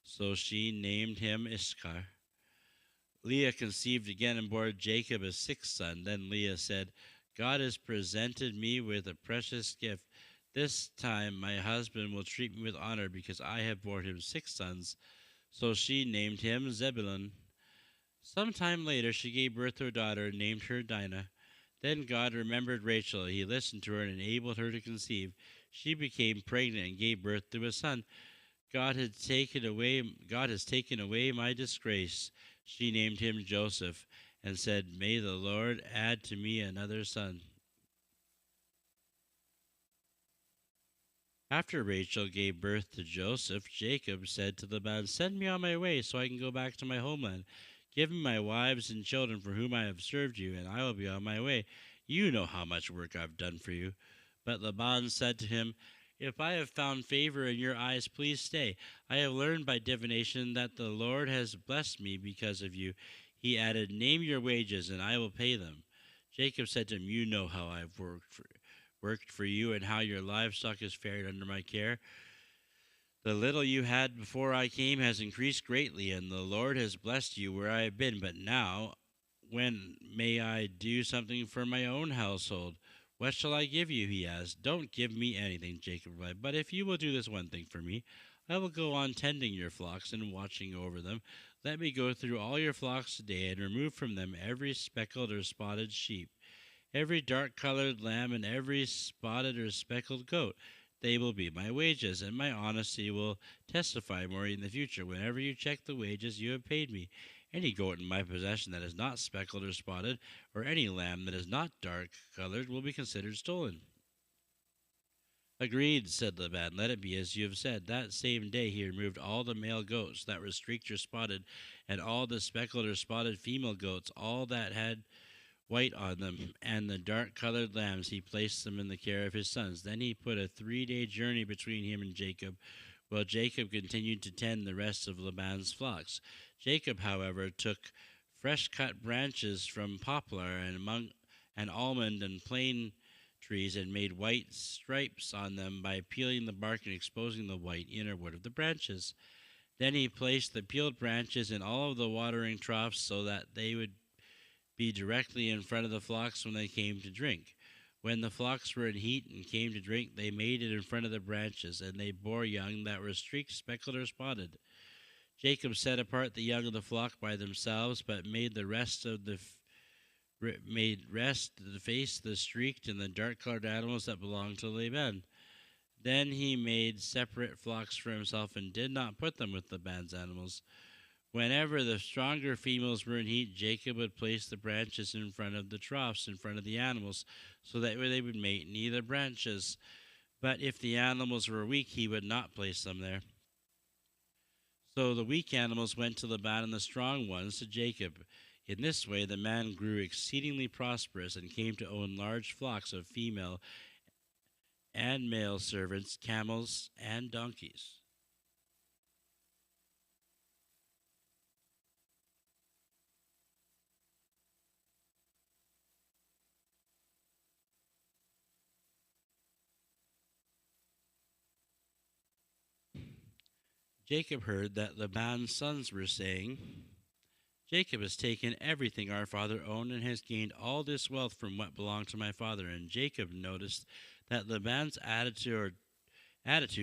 So she named him Issachar. Leah conceived again and bore Jacob a sixth son. Then Leah said, "God has presented me with a precious gift. This time my husband will treat me with honor because I have borne him six sons." So she named him Zebulun. Some time later she gave birth to a daughter and named her Dinah. Then God remembered Rachel. He listened to her and enabled her to conceive. She became pregnant and gave birth to a son. God has taken away my disgrace. She named him Joseph and said, "May the Lord add to me another son." After Rachel gave birth to Joseph, Jacob said to Laban, "Send me on my way so I can go back to my homeland. Give me my wives and children for whom I have served you, and I will be on my way. You know how much work I've done for you." But Laban said to him, "If I have found favor in your eyes, please stay. I have learned by divination that the Lord has blessed me because of you." He added, "Name your wages, and I will pay them." Jacob said to him, "You know how I've worked for you and how your livestock has fared under my care. The little you had before I came has increased greatly, and the Lord has blessed you where I have been. But now, when may I do something for my own household?" "What shall I give you?" he asked. "Don't give me anything," Jacob replied. "But if you will do this one thing for me, I will go on tending your flocks and watching over them. Let me go through all your flocks today and remove from them every speckled or spotted sheep, every dark-colored lamb, and every spotted or speckled goat. They will be my wages, and my honesty will testify more in the future. Whenever you check the wages you have paid me, any goat in my possession that is not speckled or spotted, or any lamb that is not dark-colored, will be considered stolen." "Agreed," said Laban. "Let it be as you have said." That same day he removed all the male goats that were streaked or spotted, and all the speckled or spotted female goats, all that had white on them, and the dark-colored lambs. He placed them in the care of his sons. Then he put a 3-day journey between him and Jacob, while Jacob continued to tend the rest of Laban's flocks. Jacob, however, took fresh-cut branches from poplar and almond and plane trees and made white stripes on them by peeling the bark and exposing the white inner wood of the branches. Then he placed the peeled branches in all of the watering troughs so that they would be directly in front of the flocks when they came to drink. When the flocks were in heat and came to drink, they made it in front of the branches, and they bore young that were streaked, speckled, or spotted. Jacob set apart the young of the flock by themselves, but made the rest the face the streaked and the dark-colored animals that belonged to Laban. Then he made separate flocks for himself and did not put them with Laban's animals. Whenever the stronger females were in heat, Jacob would place the branches in front of the troughs, in front of the animals, so that they would mate in either branches. But if the animals were weak, he would not place them there. So the weak animals went to Laban and the strong ones to Jacob. In this way the man grew exceedingly prosperous and came to own large flocks of female and male servants, camels, and donkeys. Jacob heard that Laban's sons were saying, Jacob has taken everything our father owned and has gained all this wealth from what belonged to my father. And Jacob noticed that Laban's attitude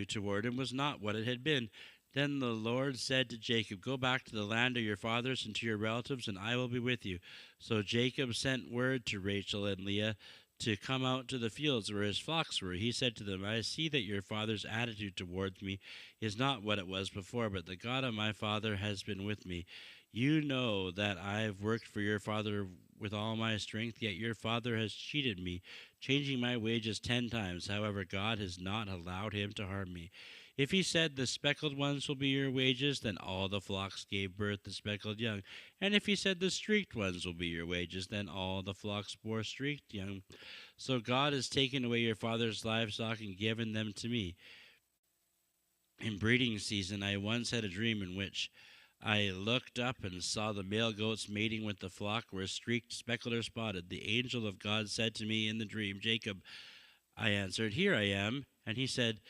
toward him was not what it had been. Then the Lord said to Jacob, Go back to the land of your fathers and to your relatives, and I will be with you. So Jacob sent word to Rachel and Leah to come out to the fields where his flocks were. He said to them, I see that your father's attitude towards me is not what it was before, but the God of my father has been with me. You know that I have worked for your father with all my strength, yet your father has cheated me, changing my wages 10 times. However, God has not allowed him to harm me. If he said, The speckled ones will be your wages, then all the flocks gave birth to speckled young. And if he said, The streaked ones will be your wages, then all the flocks bore streaked young. So God has taken away your father's livestock and given them to me. In breeding season, I once had a dream in which I looked up and saw the male goats mating with the flock were streaked, speckled, or spotted. The angel of God said to me in the dream, Jacob. I answered, Here I am. And he said,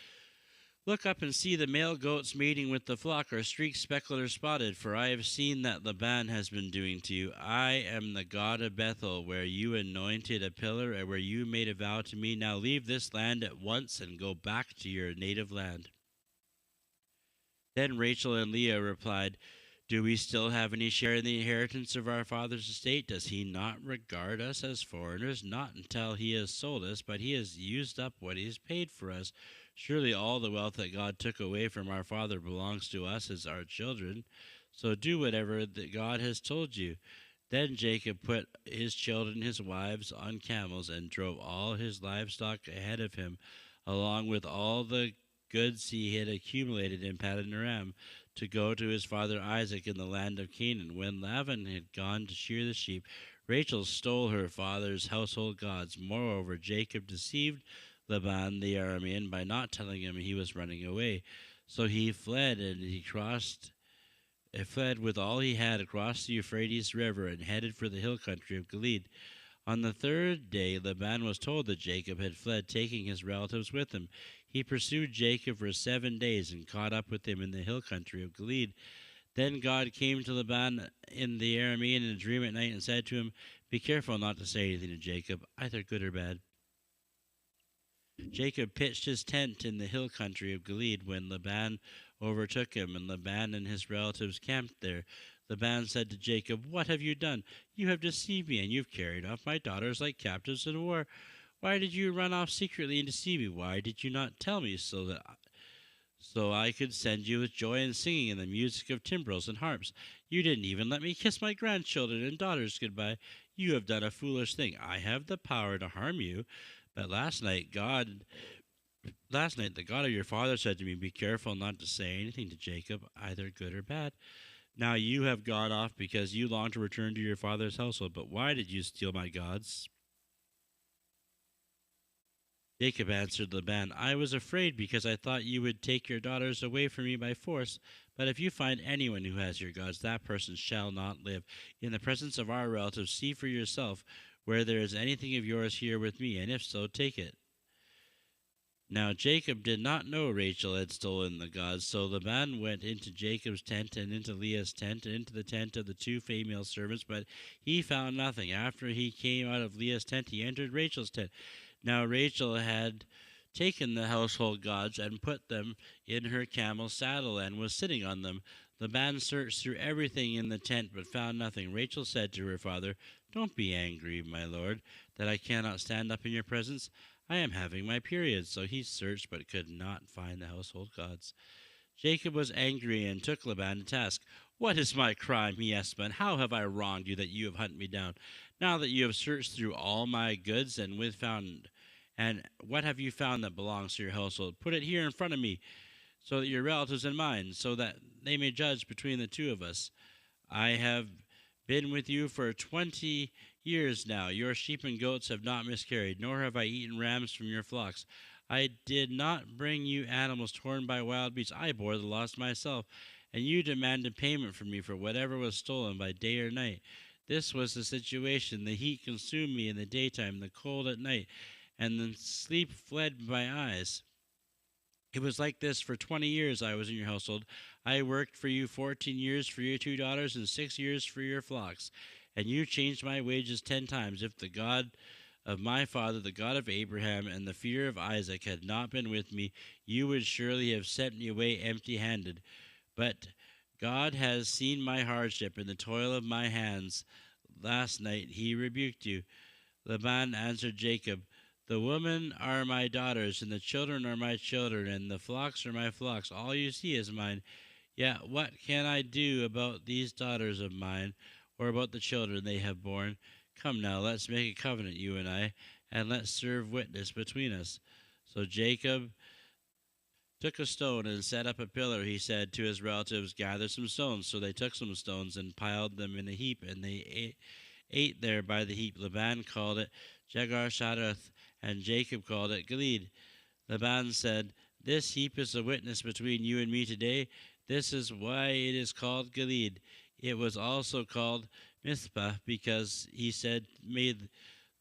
Look up and see the male goats mating with the flock are streaked, speckled, or spotted, for I have seen that Laban has been doing to you. I am the God of Bethel, where you anointed a pillar and where you made a vow to me. Now leave this land at once and go back to your native land. Then Rachel and Leah replied, Do we still have any share in the inheritance of our father's estate? Does he not regard us as foreigners? Not until he has sold us, but he has used up what he has paid for us. Surely all the wealth that God took away from our father belongs to us as our children. So do whatever that God has told you. Then Jacob put his children, his wives, on camels and drove all his livestock ahead of him, along with all the goods he had accumulated in Paddan Aram, to go to his father Isaac in the land of Canaan. When Laban had gone to shear the sheep, Rachel stole her father's household gods. Moreover, Jacob deceived Laban the Aramean by not telling him he was running away. So he fled, and he fled with all he had across the Euphrates River and headed for the hill country of Gilead. On the third day, Laban was told that Jacob had fled, taking his relatives with him. He pursued Jacob for 7 days and caught up with him in the hill country of Gilead. Then God came to Laban in the Aramean in a dream at night and said to him, Be careful not to say anything to Jacob, either good or bad. Jacob pitched his tent in the hill country of Gilead when Laban overtook him, and Laban and his relatives camped there. Laban said to Jacob, What have you done? You have deceived me, and you've carried off my daughters like captives in war. Why did you run off secretly and deceive me? Why did you not tell me so I could send you with joy and singing and the music of timbrels and harps? You didn't even let me kiss my grandchildren and daughters goodbye. You have done a foolish thing. I have the power to harm you, but last night the God of your father said to me, Be careful not to say anything to Jacob, either good or bad. Now you have gone off because you long to return to your father's household, but why did you steal my gods? Jacob answered Laban, I was afraid because I thought you would take your daughters away from me by force. But if you find anyone who has your gods, that person shall not live. In the presence of our relatives, see for yourself where there is anything of yours here with me, and if so, take it. Now Jacob did not know Rachel had stolen the gods, so Laban went into Jacob's tent and into Leah's tent and into the tent of the 2 female servants, but he found nothing. After he came out of Leah's tent, he entered Rachel's tent. Now Rachel had taken the household gods and put them in her camel's saddle and was sitting on them. Laban searched through everything in the tent but found nothing. Rachel said to her father, Don't be angry, my lord, that I cannot stand up in your presence. I am having my period. So he searched but could not find the household gods. Jacob was angry and took Laban to task. What is my crime? He asked Laban. How have I wronged you that you have hunted me down? Now that you have searched through all my goods and what have you found that belongs to your household? Put it here in front of me, so that your relatives and mine, so that they may judge between the two of us. I have been with you for 20 years now. Your sheep and goats have not miscarried, nor have I eaten rams from your flocks. I did not bring you animals torn by wild beasts. I bore the loss myself, and you demanded payment from me for whatever was stolen by day or night. This was the situation. The heat consumed me in the daytime, the cold at night, and the sleep fled my eyes. It was like this for 20 years I was in your household. I worked for you 14 years for your 2 daughters and 6 years for your flocks. And you changed my wages 10 times. If the God of my father, the God of Abraham, and the fear of Isaac had not been with me, you would surely have sent me away empty handed. But God has seen my hardship and the toil of my hands. Last night he rebuked you. Laban answered Jacob, the women are my daughters, and the children are my children, and the flocks are my flocks. All you see is mine. Yet what can I do about these daughters of mine, or about the children they have borne? Come now, let's make a covenant, you and I, and let's serve witness between us. So Jacob took a stone and set up a pillar. He said to his relatives, gather some stones. So they took some stones and piled them in a heap, and they ate there by the heap. Laban called it Jegar Shadath, and Jacob called it Gilead. Laban said, this heap is a witness between you and me today. This is why it is called Gilead. It was also called Mizpah, because he said, may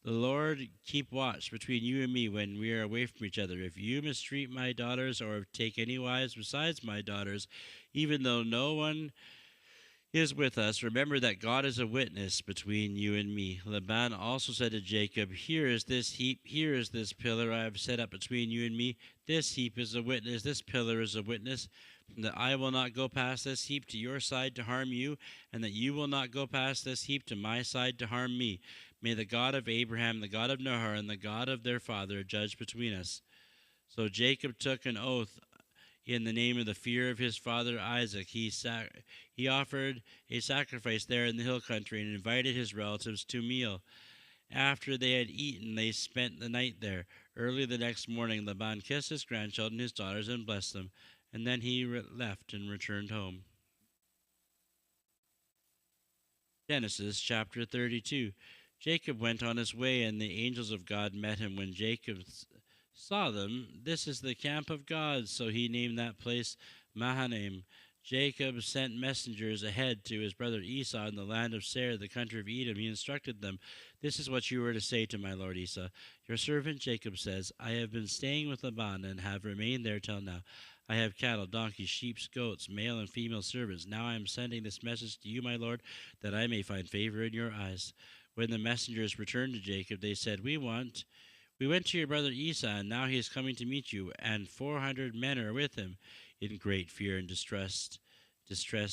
the Lord keep watch between you and me when we are away from each other. If you mistreat my daughters, or take any wives besides my daughters, even though no one is with us, remember that God is a witness between you and me. Laban also said to Jacob, here is this heap, here is this pillar I have set up between you and me. This heap is a witness, this pillar is a witness, that I will not go past this heap to your side to harm you, and that you will not go past this heap to my side to harm me. May the God of Abraham, the God of Nahor, and the God of their father judge between us. So Jacob took an oath in the name of the fear of his father Isaac. He offered a sacrifice there in the hill country and invited his relatives to a meal. After they had eaten, they spent the night there. Early the next morning, Laban kissed his grandchildren, his daughters, and blessed them, and then he left and returned home. Genesis chapter 32. Jacob went on his way, and the angels of God met him. When Jacob saw them, this is the camp of God, so he named that place Mahanaim. Jacob sent messengers ahead to his brother Esau in the land of Seir, the country of Edom. He instructed them, this is what you are to say to my lord Esau. Your servant Jacob says, I have been staying with Laban and have remained there till now. I have cattle, donkeys, sheep, goats, male and female servants. Now I am sending this message to you, my lord, that I may find favor in your eyes. When the messengers returned to Jacob, they said, We went to your brother Esau, and now he is coming to meet you, and 400 men are with him. In great fear and distress,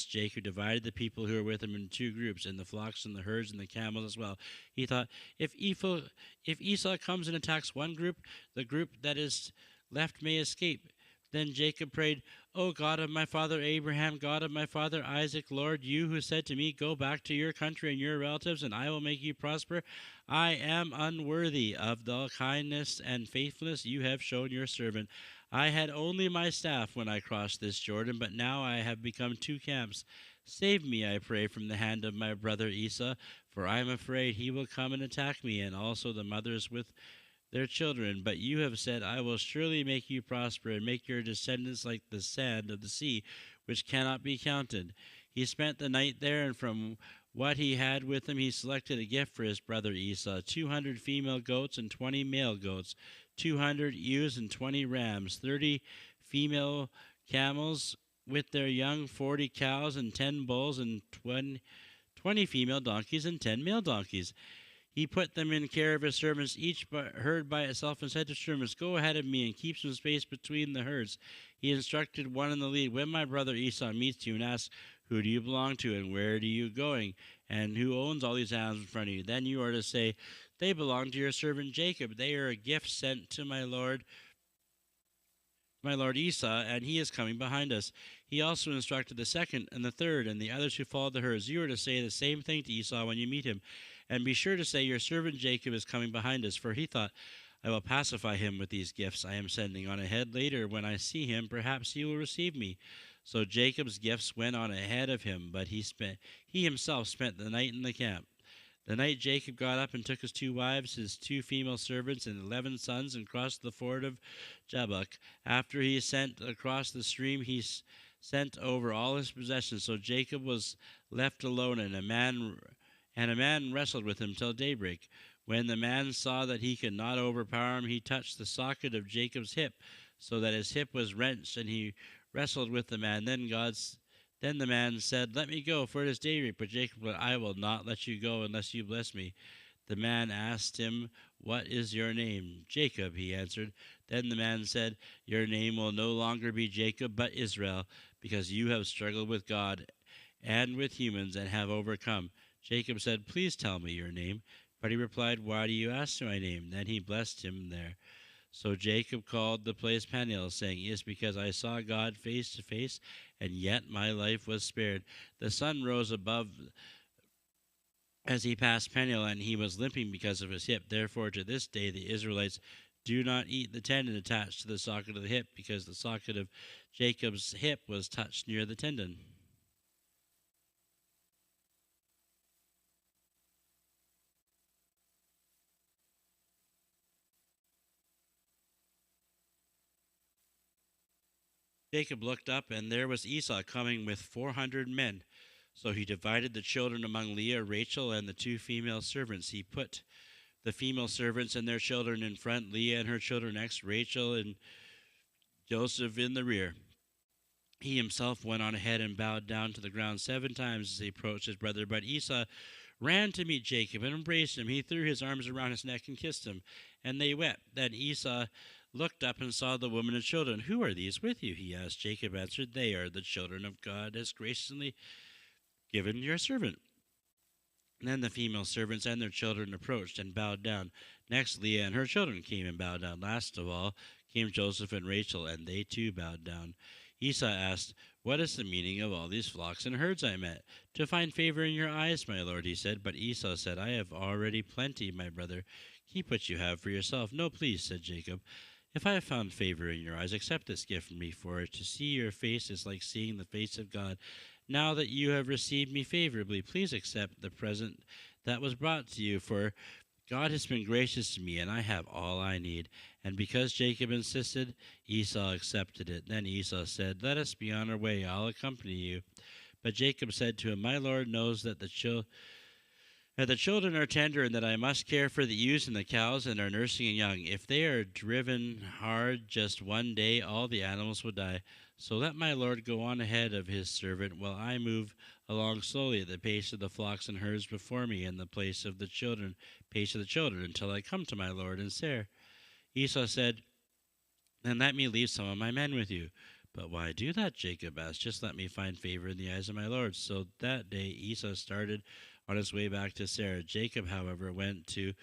Jacob divided the people who were with him into two groups, and the flocks and the herds and the camels as well. He thought, if Esau comes and attacks one group, the group that is left may escape. Then Jacob prayed, O God of my father Abraham, God of my father Isaac, Lord, you who said to me, go back to your country and your relatives, and I will make you prosper. I am unworthy of the kindness and faithfulness you have shown your servant. I had only my staff when I crossed this Jordan, but now I have become two camps. Save me, I pray, from the hand of my brother Esau, for I am afraid he will come and attack me, and also the mothers with their children. But you have said, I will surely make you prosper and make your descendants like the sand of the sea, which cannot be counted. He spent the night there, and from what he had with him he selected a gift for his brother Esau, 200 female goats and 20 male goats, 200 ewes and 20 rams, 30 female camels with their young, 40 cows and 10 bulls, and 20 female donkeys and 10 male donkeys. He put them in care of his servants, each herd by itself, and said to servants, Go ahead of me and keep some space between the herds. He instructed one in the lead, When my brother Esau meets you and asks, Who do you belong to, and where are you going, and who owns all these animals in front of you? Then you are to say, They belong to your servant Jacob. They are a gift sent to my lord Esau, and he is coming behind us. He also instructed the second and the third and the others who followed the herds. You are to say the same thing to Esau when you meet him. And be sure to say, Your servant Jacob is coming behind us, for he thought, I will pacify him with these gifts I am sending on ahead. Later, when I see him, perhaps he will receive me. So Jacob's gifts went on ahead of him, but he himself spent the night in the camp. The night Jacob got up and took his 2 wives, his 2 female servants, and 11 sons, and crossed the ford of Jabbok. After he sent across the stream, he sent over all his possessions. So Jacob was left alone, and a man wrestled with him till daybreak. When the man saw that he could not overpower him, he touched the socket of Jacob's hip. so that his hip was wrenched, and he wrestled with the man. Then the man said, "Let me go, for it is daybreak." But Jacob said, "I will not let you go unless you bless me." The man asked him, "What is your name?" "Jacob," he answered. Then the man said, "Your name will no longer be Jacob, but Israel, because you have struggled with God and with humans and have overcome." Jacob said, "Please tell me your name." But he replied, "Why do you ask my name?" Then he blessed him there. So Jacob called the place Peniel, saying, "It is because I saw God face to face, and yet my life was spared." The sun rose above as he passed Peniel, and he was limping because of his hip. Therefore, to this day, the Israelites do not eat the tendon attached to the socket of the hip, because the socket of Jacob's hip was touched near the tendon. Jacob looked up, and there was Esau coming with 400 men. So he divided the children among Leah, Rachel, and the two female servants. He put the female servants and their children in front, Leah and her children next, Rachel and Joseph in the rear. He himself went on ahead and bowed down to the ground 7 times as he approached his brother. But Esau ran to meet Jacob and embraced him. He threw his arms around his neck and kissed him, and they wept. Then Esau looked up and saw the woman and children. "Who are these with you?" he asked. Jacob answered, "They are the children of God, as graciously given your servant." Then the female servants and their children approached and bowed down. Next, Leah and her children came and bowed down. Last of all came Joseph and Rachel, and they too bowed down. Esau asked, "What is the meaning of all these flocks and herds I met?" "To find favor in your eyes, my lord," he said. But Esau said, "I have already plenty, my brother. Keep what you have for yourself." "No, please," said Jacob. "If I have found favor in your eyes, accept this gift from me, for to see your face is like seeing the face of God. Now that you have received me favorably, please accept the present that was brought to you, for God has been gracious to me, and I have all I need." And because Jacob insisted, Esau accepted it. Then Esau said, "Let us be on our way. I'll accompany you." But Jacob said to him, "My Lord knows that the children are tender, and that I must care for the ewes and the cows, and are nursing and young. If they are driven hard just one day, all the animals will die. So let my Lord go on ahead of his servant, while I move along slowly at the pace of the flocks and herds before me, and the pace of the children, until I come to my Lord and Seir." Esau said, "Then let me leave some of my men with you." "But why do that?" Jacob asked. "Just let me find favor in the eyes of my Lord." So that day Esau started on his way back to Seir. Jacob, however, went to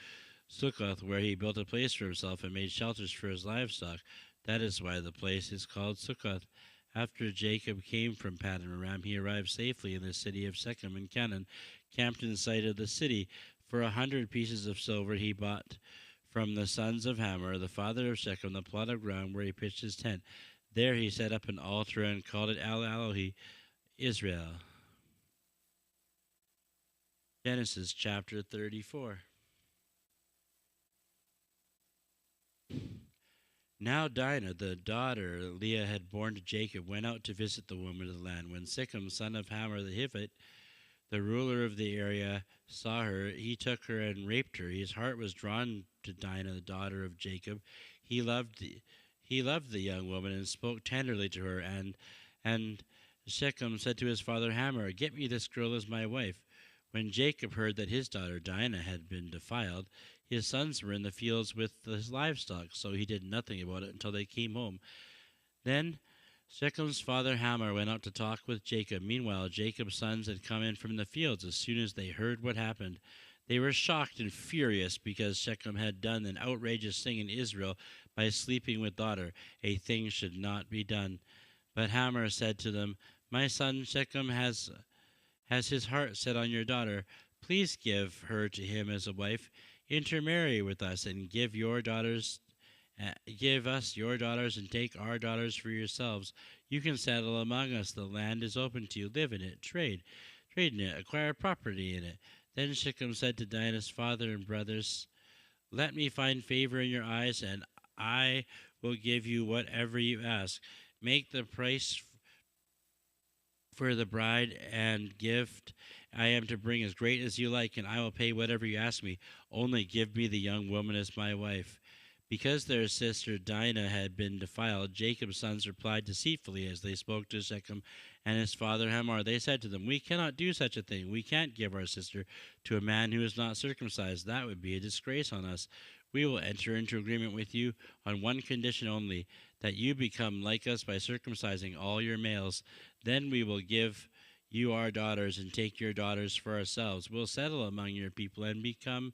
Succoth, where he built a place for himself and made shelters for his livestock. That is why the place is called Succoth. After Jacob came from Paddan Aram, he arrived safely in the city of Shechem in Canaan, camped in sight of the city. For 100 pieces of silver he bought from the sons of Hamor, the father of Shechem, the plot of ground where he pitched his tent. There he set up an altar and called it El Elohe Israel. Genesis chapter 34. Now Dinah, the daughter Leah had borne to Jacob, went out to visit the woman of the land. When Shechem, son of Hamor the Hivite, the ruler of the area, saw her, he took her and raped her. His heart was drawn to Dinah, the daughter of Jacob. He loved the young woman and spoke tenderly to her. And Shechem said to his father Hamor, "Get me this girl as my wife." When Jacob heard that his daughter Dinah had been defiled, his sons were in the fields with his livestock, so he did nothing about it until they came home. Then Shechem's father Hamor went out to talk with Jacob. Meanwhile, Jacob's sons had come in from the fields. As soon as they heard what happened, they were shocked and furious, because Shechem had done an outrageous thing in Israel by sleeping with daughter, a thing should not be done. But Hamor said to them, "My son Shechem has his heart set on your daughter. Please give her to him as a wife. Intermarry with us and give us your daughters and take our daughters for yourselves. You can settle among us. The land is open to you. Live in it, trade in it, acquire property in it." Then Shechem said to Dinah's father and brothers, "Let me find favor in your eyes, and I will give you whatever you ask. Make the price for the bride and gift I am to bring as great as you like, and I will pay whatever you ask me. Only give me the young woman as my wife." Because their sister Dinah had been defiled, Jacob's sons replied deceitfully as they spoke to Shechem and his father Hamor. They said to them, "We cannot do such a thing. We can't give our sister to a man who is not circumcised. That would be a disgrace on us. We will enter into agreement with you on one condition only, that you become like us by circumcising all your males. Then we will give you our daughters and take your daughters for ourselves. We'll settle among your people and become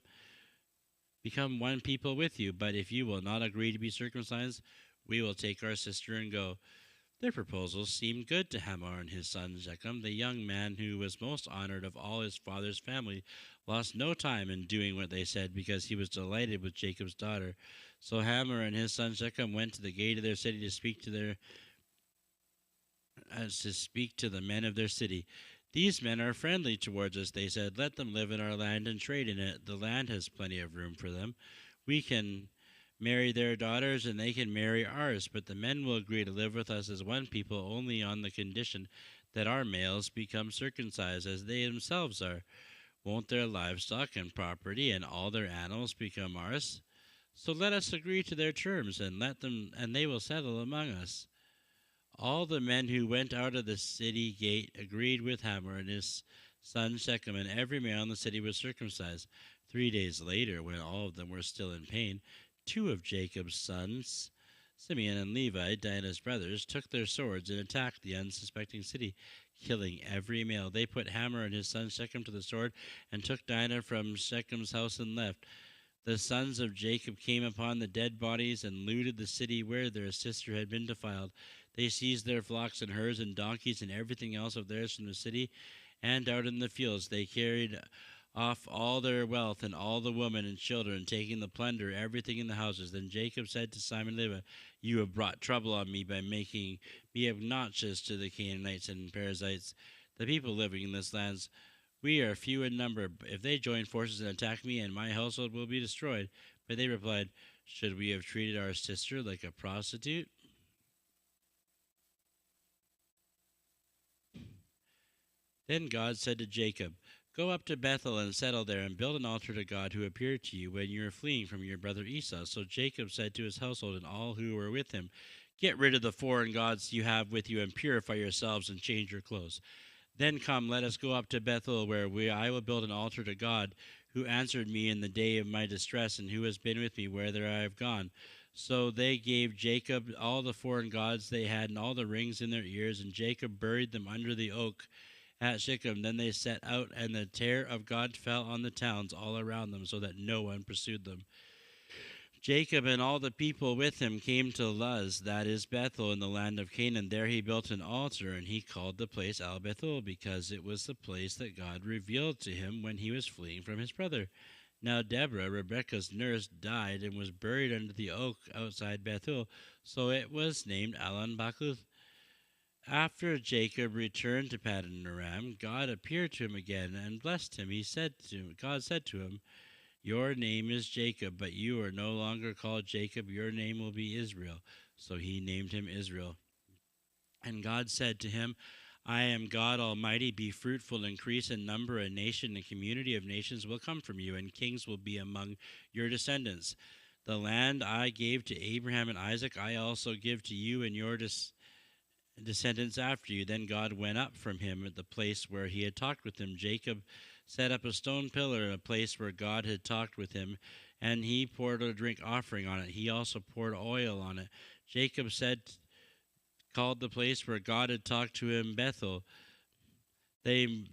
one people with you. But if you will not agree to be circumcised, we will take our sister and go." Their proposals seemed good to Hamor and his son Shechem. The young man, who was most honored of all his father's family, lost no time in doing what they said, because he was delighted with Jacob's daughter. So Hamor and his son Shechem went to the gate of their city to speak to the men of their city. "These men are friendly towards us," they said. "Let them live in our land and trade in it. The land has plenty of room for them. We can marry their daughters and they can marry ours, but the men will agree to live with us as one people only on the condition that our males become circumcised as they themselves are. Won't their livestock and property and all their animals become ours? So let us agree to their terms, and they will settle among us." All the men who went out of the city gate agreed with Hamor and his son Shechem, and every male in the city was circumcised. 3 days later, when all of them were still in pain, 2 of Jacob's sons, Simeon and Levi, Dinah's brothers, took their swords and attacked the unsuspecting city, killing every male. They put Hamor and his son Shechem to the sword and took Dinah from Shechem's house and left. The sons of Jacob came upon the dead bodies and looted the city where their sister had been defiled. They seized their flocks and herds and donkeys and everything else of theirs from the city and out in the fields. They carried off all their wealth and all the women and children, taking the plunder, everything in the houses. Then Jacob said to Simon and Levi, "You have brought trouble on me by making me obnoxious to the Canaanites and Perizzites, the people living in this land. We are few in number. If they join forces and attack me, and my household will be destroyed." But they replied, "Should we have treated our sister like a prostitute?" Then God said to Jacob, "Go up to Bethel and settle there, and build an altar to God who appeared to you when you were fleeing from your brother Esau." So Jacob said to his household and all who were with him, "Get rid of the foreign gods you have with you, and purify yourselves and change your clothes. Then come, let us go up to Bethel, where I will build an altar to God, who answered me in the day of my distress, and who has been with me wherever I have gone." So they gave Jacob all the foreign gods they had, and all the rings in their ears, and Jacob buried them under the oak at Shechem. Then they set out, and the terror of God fell on the towns all around them, so that no one pursued them. Jacob and all the people with him came to Luz, that is Bethel, in the land of Canaan. There he built an altar, and he called the place El Bethel, because it was the place that God revealed to him when he was fleeing from his brother. Now Deborah, Rebekah's nurse, died and was buried under the oak outside Bethel, so it was named Allon Bachuth. After Jacob returned to Paddan Aram, God appeared to him again and blessed him. God said to him, "Your name is Jacob, but you are no longer called Jacob. Your name will be Israel." So he named him Israel. And God said to him, "I am God Almighty. Be fruitful, increase in number. A nation and community of nations will come from you, and kings will be among your descendants. The land I gave to Abraham and Isaac, I also give to you and your descendants after you." Then God went up from him at the place where he had talked with him. Jacob set up a stone pillar in a place where God had talked with him, and he poured a drink offering on it. He also poured oil on it. Jacob called the place where God had talked to him Bethel. Then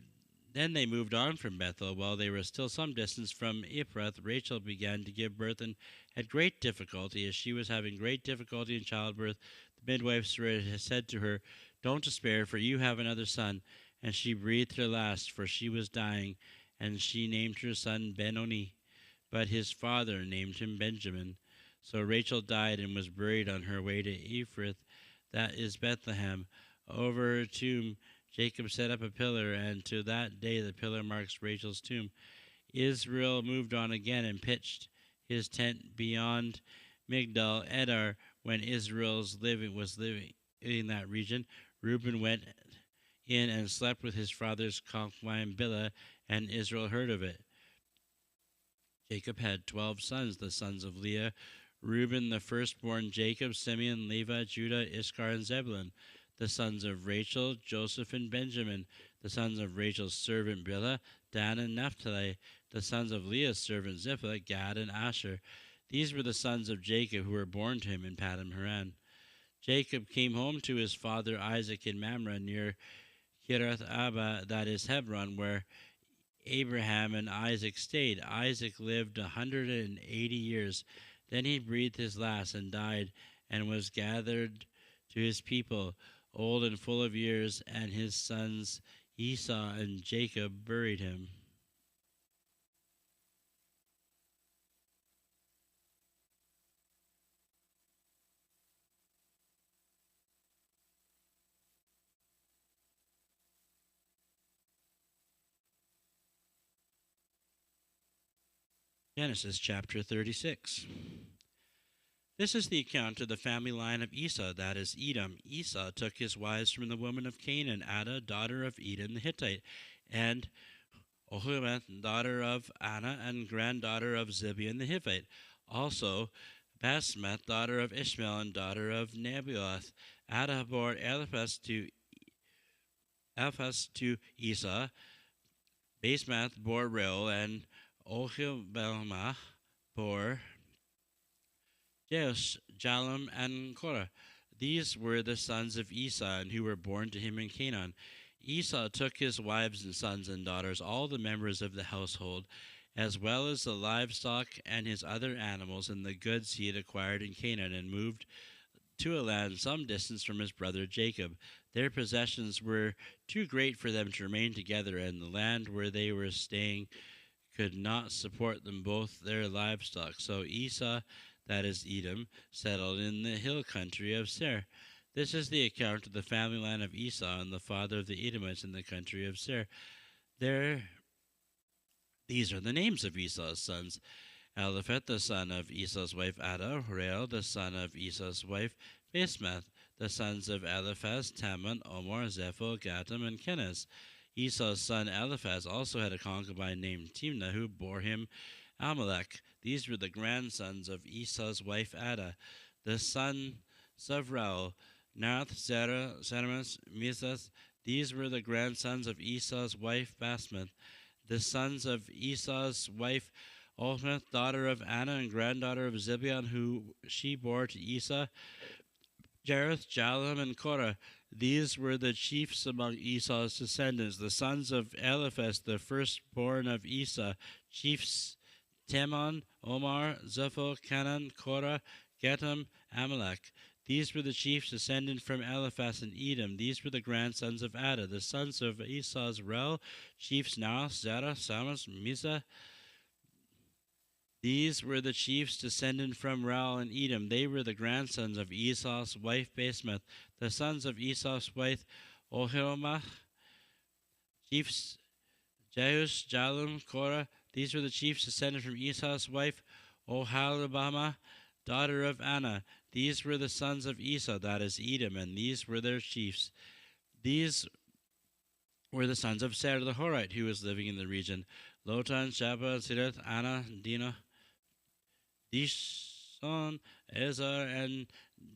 they moved on from Bethel. While they were still some distance from Ephrath, Rachel began to give birth and had great difficulty. As she was having great difficulty in childbirth, the midwife said to her, "Don't despair, for you have another son." And she breathed her last, for she was dying, and she named her son Benoni, but his father named him Benjamin. So Rachel died and was buried on her way to Ephrath, that is Bethlehem. Over her tomb Jacob set up a pillar, and to that day the pillar marks Rachel's tomb. Israel moved on again and pitched his tent beyond Migdal Edar. When Israel was living in that region, Reuben went in and slept with his father's concubine Bilhah, and Israel heard of it. Jacob had 12 sons. The sons of Leah, Reuben the firstborn, Jacob, Simeon, Levi, Judah, Issachar, and Zebulun. The sons of Rachel, Joseph, and Benjamin. The sons of Rachel's servant Bilhah, Dan, and Naphtali. The sons of Leah's servant Zilpah, Gad, and Asher. These were the sons of Jacob who were born to him in Paddan Haran. Jacob came home to his father Isaac in Mamre near Kiriath Abba, that is Hebron, where Abraham and Isaac stayed. Isaac lived 180 years. Then he breathed his last and died, and was gathered to his people, old and full of years, and his sons Esau and Jacob buried him. Genesis chapter 36. This is the account of the family line of Esau, that is Edom. Esau took his wives from the woman of Canaan, Adah, daughter of Edom the Hittite, and Oholibamah, daughter of Anna, and granddaughter of Zibeon the Hivite. Also Basemath, daughter of Ishmael, and daughter of Nebaioth. Adah bore Eliphaz to Esau. Basemath bore Reuel, and Oholibamah bore Jeush, Jalem, and Korah. These were the sons of Esau, and who were born to him in Canaan. Esau took his wives and sons and daughters, all the members of the household, as well as the livestock and his other animals and the goods he had acquired in Canaan, and moved to a land some distance from his brother Jacob. Their possessions were too great for them to remain together, and the land where they were staying could not support them both their livestock. So Esau, that is Edom, settled in the hill country of Seir. This is the account of the family line of Esau, and the father of the Edomites in the country of Seir. These are the names of Esau's sons: Eliphalet, the son of Esau's wife Adah; Reuel, the son of Esau's wife Basemath; the sons of Eliphaz, Taman, Omar, Zepho, Gatam, and Kenaz. Esau's son Eliphaz also had a concubine named Timnah, who bore him Amalek. These were the grandsons of Esau's wife Adah. The sons of Reuel: Nahath, Zerah, Seremas, Mizas. These were the grandsons of Esau's wife Basemath. The sons of Esau's wife Othmath, daughter of Anna and granddaughter of Zibeon, who she bore to Esau: Jereth, Jalem, and Korah. These were the chiefs among Esau's descendants. The sons of Eliphaz, the firstborn of Esau: chiefs Teman, Omar, Zepho, Canaan, Korah, Gatam, Amalek. These were the chiefs descended from Eliphaz and Edom. These were the grandsons of Adah. The sons of Esau's Reuel: chiefs Nahath, Zerah, Samas, Mizah. These were the chiefs descended from Reuel and Edom. They were the grandsons of Esau's wife Basemath. The sons of Esau's wife Oholibamah: chiefs Jeush, Jalem, Korah. These were the chiefs descended from Esau's wife Oholibamah, daughter of Anna. These were the sons of Esau, that is Edom, and these were their chiefs. These were the sons of Seir the Horite, who was living in the region: Lotan, Shapha, Sideth, Anna, Dinah, Dishon, Ezer, and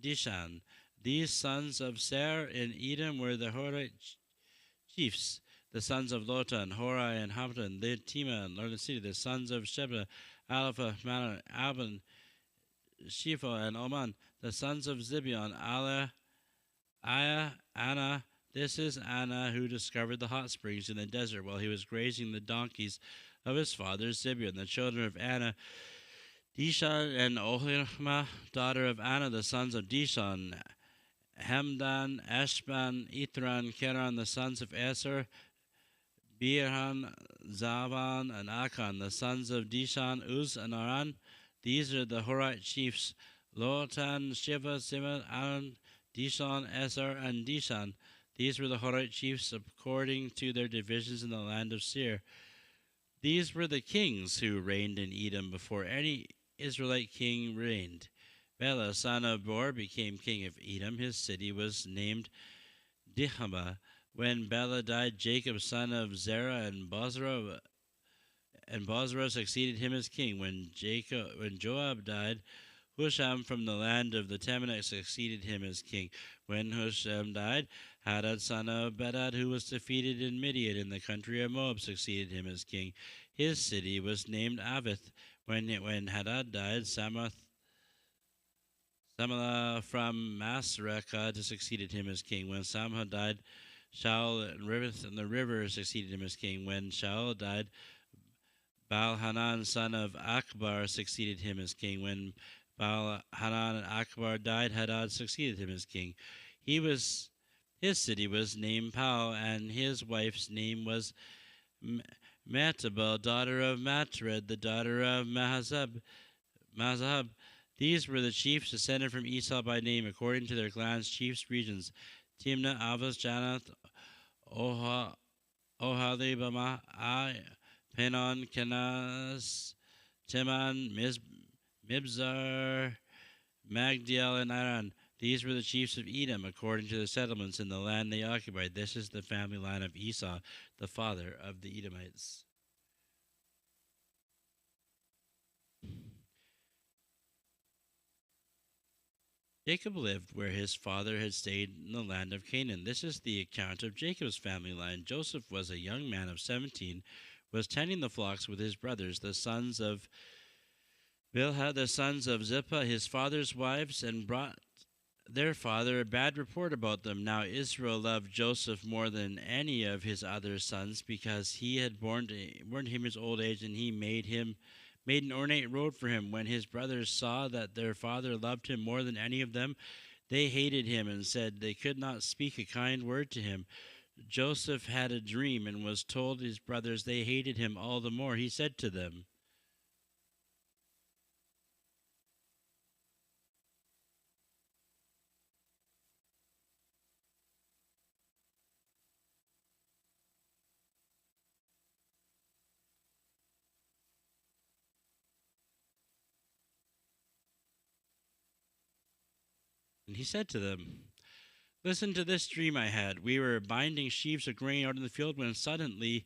Dishan. These sons of Seir in Edom were the Horite chiefs. The sons of Lotan, Horai, and Hamdan, the Tema, and Lord of the city. The sons of Sheba, Alpha, Manan, Alban, Shepho, and Oman. The sons of Zibeon, Aya, Anna. This is Anna, who discovered the hot springs in the desert while he was grazing the donkeys of his father Zibeon. The children of Anna: Dishan and Oholibamah, daughter of Anna. The sons of Dishan: Hamdan, Eshban, Ithran, Keran. The sons of Eser: Birhan, Zavan, and Akan. The sons of Dishan: Uz and Aran. These are the Horite chiefs: Lotan, Shiva, Sima, Aran, Dishan, Eser, and Dishan. These were the Horite chiefs according to their divisions in the land of Seir. These were the kings who reigned in Edom before any Israelite king reigned. Bela, son of Bor, became king of Edom. His city was named Dihama. When Bela died, Jacob, son of Zerah, and Bozrah succeeded him as king. When Joab died, Husham from the land of the Temanites succeeded him as king. When Husham died, Hadad son of Bedad, who was defeated in Midian in the country of Moab, succeeded him as king. His city was named Avith. When Hadad died, Samalah from Masrekah succeeded him as king. When Samha died, Shaul and Riveth and the river succeeded him as king. When Shaul died, Baal-Hanan son of Akbar succeeded him as king. When Baal-Hanan and Akbar died, Hadad succeeded him as king. His city was named Pau, and his wife's name was Metabel, daughter of Matred, the daughter of Mahazab. These were the chiefs descended from Esau by name, according to their clans, chiefs, regions: Timnah, Avos, Janath, Oholibamah, Penon, Kenaz, Teman, Mibzar, Magdiel, and Aran. These were the chiefs of Edom, according to the settlements in the land they occupied. This is the family line of Esau, the father of the Edomites. Jacob lived where his father had stayed in the land of Canaan. This is the account of Jacob's family line. Joseph was a young man of 17, was tending the flocks with his brothers, the sons of Bilhah, the sons of Zilpah, his father's wives, and brought their father a bad report about them. Now Israel loved Joseph more than any of his other sons, because he had borne him his old age, and he made an ornate robe for him. When his brothers saw that their father loved him more than any of them, they hated him and said they could not speak a kind word to him. Joseph had a dream and was told his brothers they hated him all the more. He said to them, Listen to this dream I had. We were binding sheaves of grain out in the field when suddenly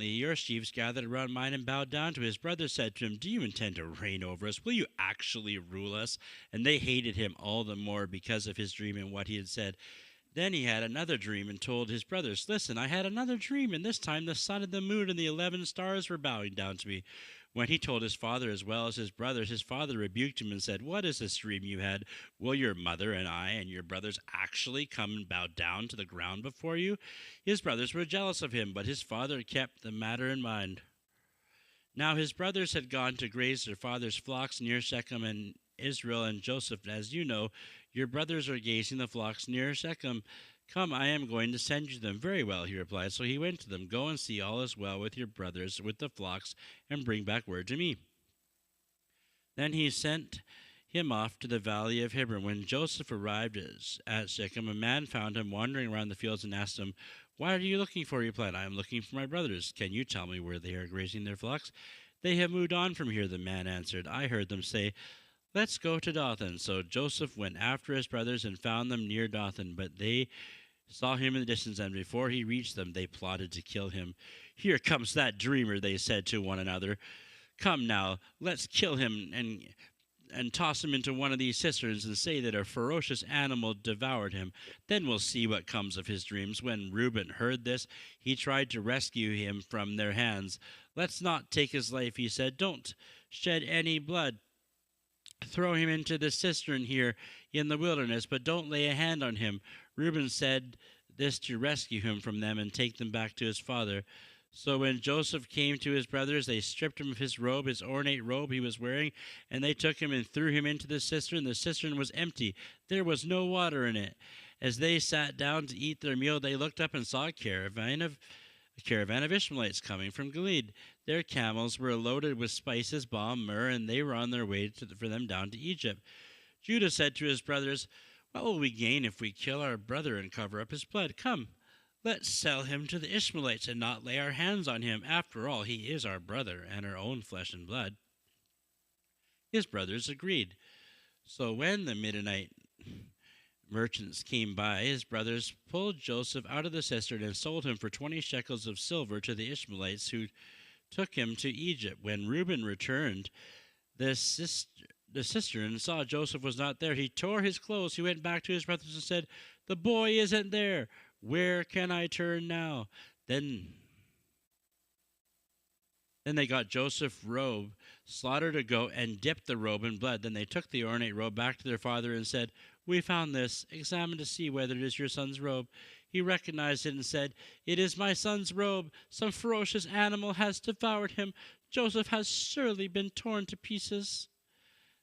your sheaves gathered around mine and bowed down to his brothers said to him, "Do you intend to reign over us? Will you actually rule us?" And they hated him all the more because of his dream and what he had said. Then he had another dream and told his brothers, "Listen, I had another dream, and this time the sun and the moon and the 11 stars were bowing down to me." When he told his father as well as his brothers, his father rebuked him and said, "What is this dream you had? Will your mother and I and your brothers actually come and bow down to the ground before you?" His brothers were jealous of him, but his father kept the matter in mind. Now his brothers had gone to graze their father's flocks near Shechem, and Israel and Joseph, as you know, your brothers are grazing the flocks near Shechem. "Come, I am going to send you them." "Very well," he replied. So he went to them. "Go and see all is well with your brothers, with the flocks, and bring back word to me." Then he sent him off to the valley of Hebron. When Joseph arrived at Shechem, a man found him wandering around the fields and asked him, "What are you looking for?" He replied, "I am looking for my brothers. Can you tell me where they are grazing their flocks?" "They have moved on from here," the man answered. "I heard them say, 'Let's go to Dothan.'" So Joseph went after his brothers and found them near Dothan, but they saw him in the distance, and before he reached them, they plotted to kill him. "Here comes that dreamer," they said to one another. "Come now, let's kill him and toss him into one of these cisterns and say that a ferocious animal devoured him. Then we'll see what comes of his dreams." When Reuben heard this, he tried to rescue him from their hands. "Let's not take his life," he said. "Don't shed any blood. Throw him into the cistern here in the wilderness, but don't lay a hand on him." Reuben said this to rescue him from them and take them back to his father. So when Joseph came to his brothers, they stripped him of his robe, his ornate robe he was wearing, and they took him and threw him into the cistern. The cistern was empty. There was no water in it. As they sat down to eat their meal, they looked up and saw a caravan of Ishmaelites coming from Gilead. Their camels were loaded with spices, balm, myrrh, and they were on their way for them down to Egypt. Judah said to his brothers, "What will we gain if we kill our brother and cover up his blood? Come, let's sell him to the Ishmaelites and not lay our hands on him. After all, he is our brother and our own flesh and blood." His brothers agreed. So when the Midianite merchants came by, his brothers pulled Joseph out of the cistern and sold him for 20 shekels of silver to the Ishmaelites, who took him to Egypt. When Reuben returned the cistern saw Joseph was not there. He tore his clothes. He went back to his brothers and said, "The boy isn't there. Where can I turn now?" Then Then they got Joseph's robe, slaughtered a goat, and dipped the robe in blood. Then they took the ornate robe back to their father and said, "We found this. Examine to see whether it is your son's robe." He recognized it and said, "It is my son's robe. Some ferocious animal has devoured him. Joseph has surely been torn to pieces."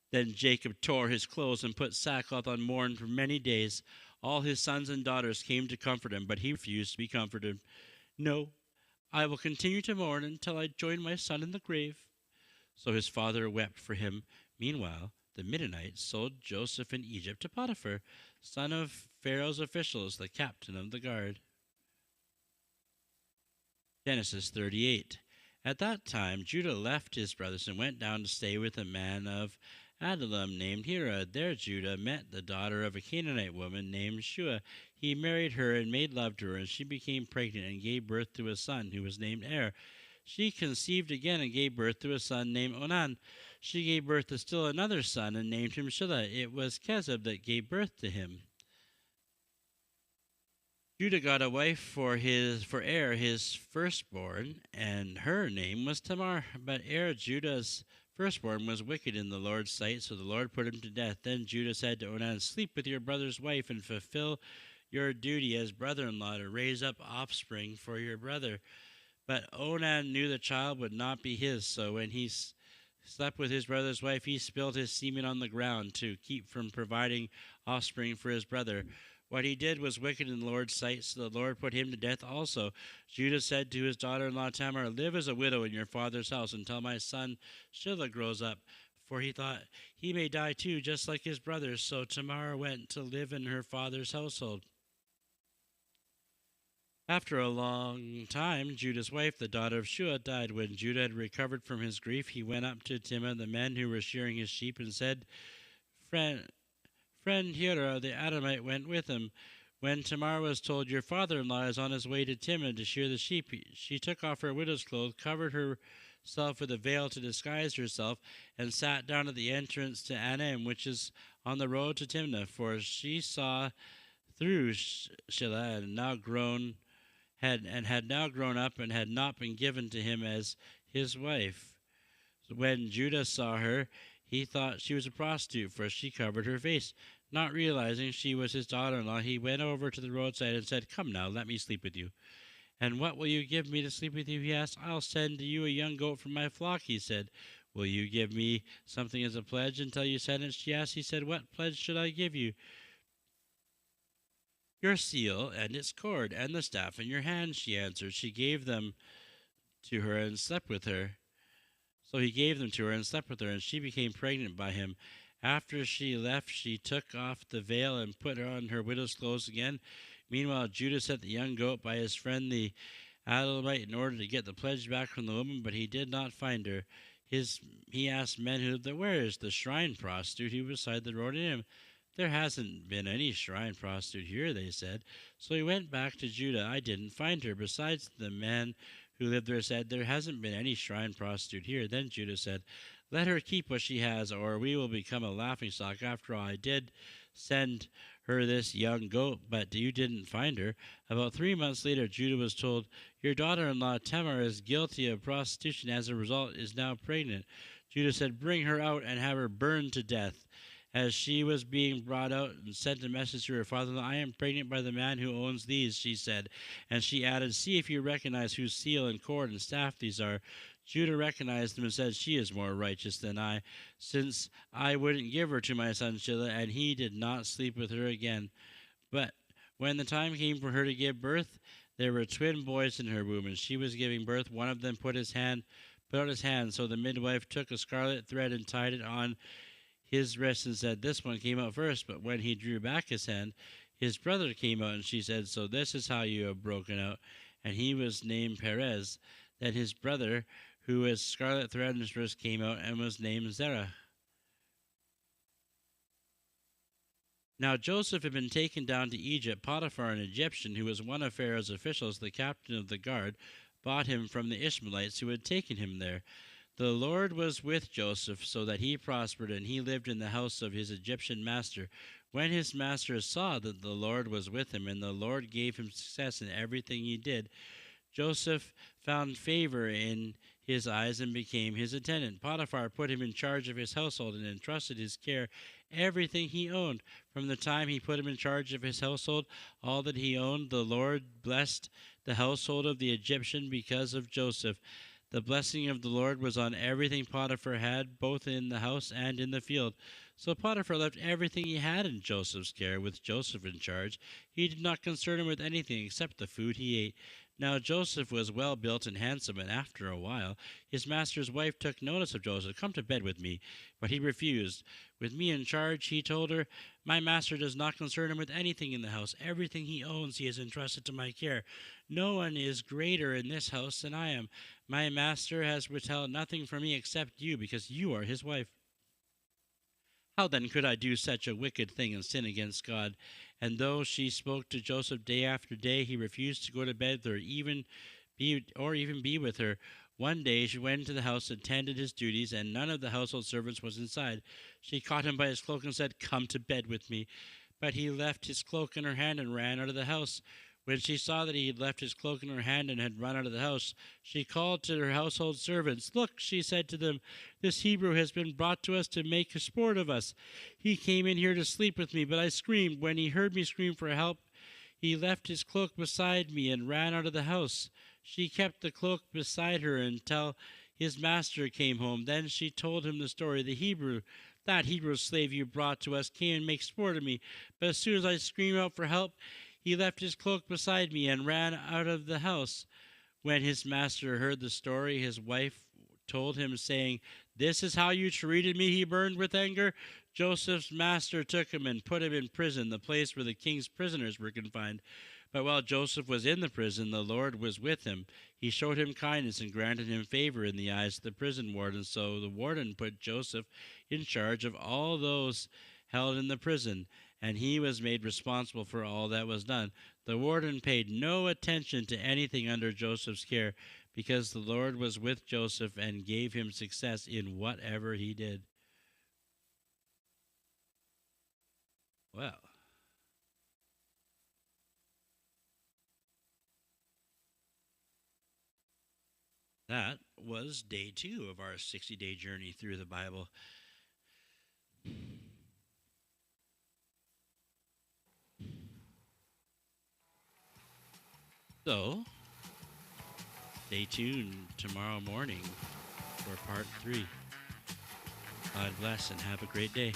Then Jacob tore his clothes and put sackcloth on, mourned for many days. All his sons and daughters came to comfort him, but he refused to be comforted. "No, I will continue to mourn until I join my son in the grave." So his father wept for him. Meanwhile, the Midianites sold Joseph in Egypt to Potiphar, son of Pharaoh's officials, the captain of the guard. Genesis 38. At that time, Judah left his brothers and went down to stay with a man of Adullam named Hira. There Judah met the daughter of a Canaanite woman named Shua. He married her and made love to her, and she became pregnant and gave birth to a son who was named Er. She conceived again and gave birth to a son named Onan. She gave birth to still another son and named him Shelah. It was Kezib that gave birth to him. Judah got a wife for Er, his firstborn, and her name was Tamar. But Er, Judah's firstborn, was wicked in the Lord's sight, so the Lord put him to death. Then Judah said to Onan, "Sleep with your brother's wife and fulfill your duty as brother-in-law to raise up offspring for your brother." But Onan knew the child would not be his, so when he slept with his brother's wife, he spilled his semen on the ground to keep from providing offspring for his brother. What he did was wicked in the Lord's sight, so the Lord put him to death also. Judah said to his daughter-in-law Tamar, "Live as a widow in your father's house until my son Shelah grows up." For he thought, he may die too, just like his brothers. So Tamar went to live in her father's household. After a long time, Judah's wife, the daughter of Shua, died. When Judah had recovered from his grief, he went up to Timnah, the men who were shearing his sheep, and said, Friend Hira the Adamite went with him. When Tamar was told, "Your father-in-law is on his way to Timnah to shear the sheep," she took off her widow's clothes, covered herself with a veil to disguise herself, and sat down at the entrance to Anem, which is on the road to Timnah, for she saw through Shelah had now grown up and had not been given to him as his wife. So when Judah saw her, he thought she was a prostitute, for she covered her face. Not realizing she was his daughter-in-law, he went over to the roadside and said, "Come now, let me sleep with you." "And what will you give me to sleep with you?" he asked. "I'll send to you a young goat from my flock," he said. "Will you give me something as a pledge until you send it?" she asked. He said, "What pledge should I give you?" "Your seal and its cord, and the staff in your hand," she answered. She gave them to her and slept with her. So he gave them to her and slept with her, and she became pregnant by him. After she left, she took off the veil and put on her widow's clothes again. Meanwhile, Judah sent the young goat by his friend the Adullamite in order to get the pledge back from the woman, but he did not find her. He asked men who lived there, "Where is the shrine prostitute who was beside the road in him?" "There hasn't been any shrine prostitute here," they said. So he went back to Judah. "I didn't find her." Besides, the man who lived there said, "There hasn't been any shrine prostitute here." Then Judah said, "Let her keep what she has, or we will become a laughingstock. After all, I did send her this young goat, but you didn't find her." About 3 months later, Judah was told, "Your daughter-in-law Tamar is guilty of prostitution. As a result, is now pregnant." Judah said, "Bring her out and have her burned to death." As she was being brought out and sent a message to her father-in-law, "I am pregnant by the man who owns these," she said. And she added, "See if you recognize whose seal and cord and staff these are." Judah recognized them and said, "She is more righteous than I, since I wouldn't give her to my son Shelah," and he did not sleep with her again. But when the time came for her to give birth, there were twin boys in her womb, and she was giving birth. One of them put out his hand, so the midwife took a scarlet thread and tied it on his wrist and said, "This one came out first." But when he drew back his hand, his brother came out, and she said, "So this is how you have broken out." And he was named Perez. Then his brother, who had scarlet thread in his wrist, came out and was named Zerah. Now Joseph had been taken down to Egypt. Potiphar, an Egyptian, who was one of Pharaoh's officials, the captain of the guard, bought him from the Ishmaelites who had taken him there. The Lord was with Joseph so that he prospered, and he lived in the house of his Egyptian master. When his master saw that the Lord was with him, and the Lord gave him success in everything he did, Joseph found favor in his eyes and became his attendant. Potiphar put him in charge of his household and entrusted his care everything he owned. From the time he put him in charge of his household, all that he owned, the Lord blessed the household of the Egyptian because of Joseph. The blessing of the Lord was on everything Potiphar had, both in the house and in the field. So Potiphar left everything he had in Joseph's care, with Joseph in charge. He did not concern him with anything except the food he ate. Now Joseph was well built and handsome, and after a while his master's wife took notice of Joseph. "Come to bed with me." But he refused. "With me in charge," he told her, "my master does not concern him with anything in the house. Everything he owns he has entrusted to my care. No one is greater in this house than I am. My master has withheld nothing from me except you, because you are his wife. How then could I do such a wicked thing and sin against God?" And though she spoke to Joseph day after day, he refused to go to bed with her, even be with her. One day she went into the house, attended his duties, and none of the household servants was inside. She caught him by his cloak and said, "Come to bed with me." But he left his cloak in her hand and ran out of the house. When she saw that he had left his cloak in her hand and had run out of the house, she called to her household servants. "Look," she said to them, "this Hebrew has been brought to us to make sport of us. He came in here to sleep with me, but I screamed. When he heard me scream for help, he left his cloak beside me and ran out of the house." She kept the cloak beside her until his master came home. Then she told him the story. That Hebrew slave you brought to us came and made sport of me, but as soon as I screamed out for help, he left his cloak beside me and ran out of the house." When his master heard the story, his wife told him, saying, "This is how you treated me." He burned with anger. Joseph's master took him and put him in prison, the place where the king's prisoners were confined. But while Joseph was in the prison, the Lord was with him. He showed him kindness and granted him favor in the eyes of the prison warden. So the warden put Joseph in charge of all those held in the prison, and he was made responsible for all that was done. The warden paid no attention to anything under Joseph's care, because the Lord was with Joseph and gave him success in whatever he did. Well, that was day 2 of our 60-day journey through the Bible. So, stay tuned tomorrow morning for part 3. God bless and have a great day.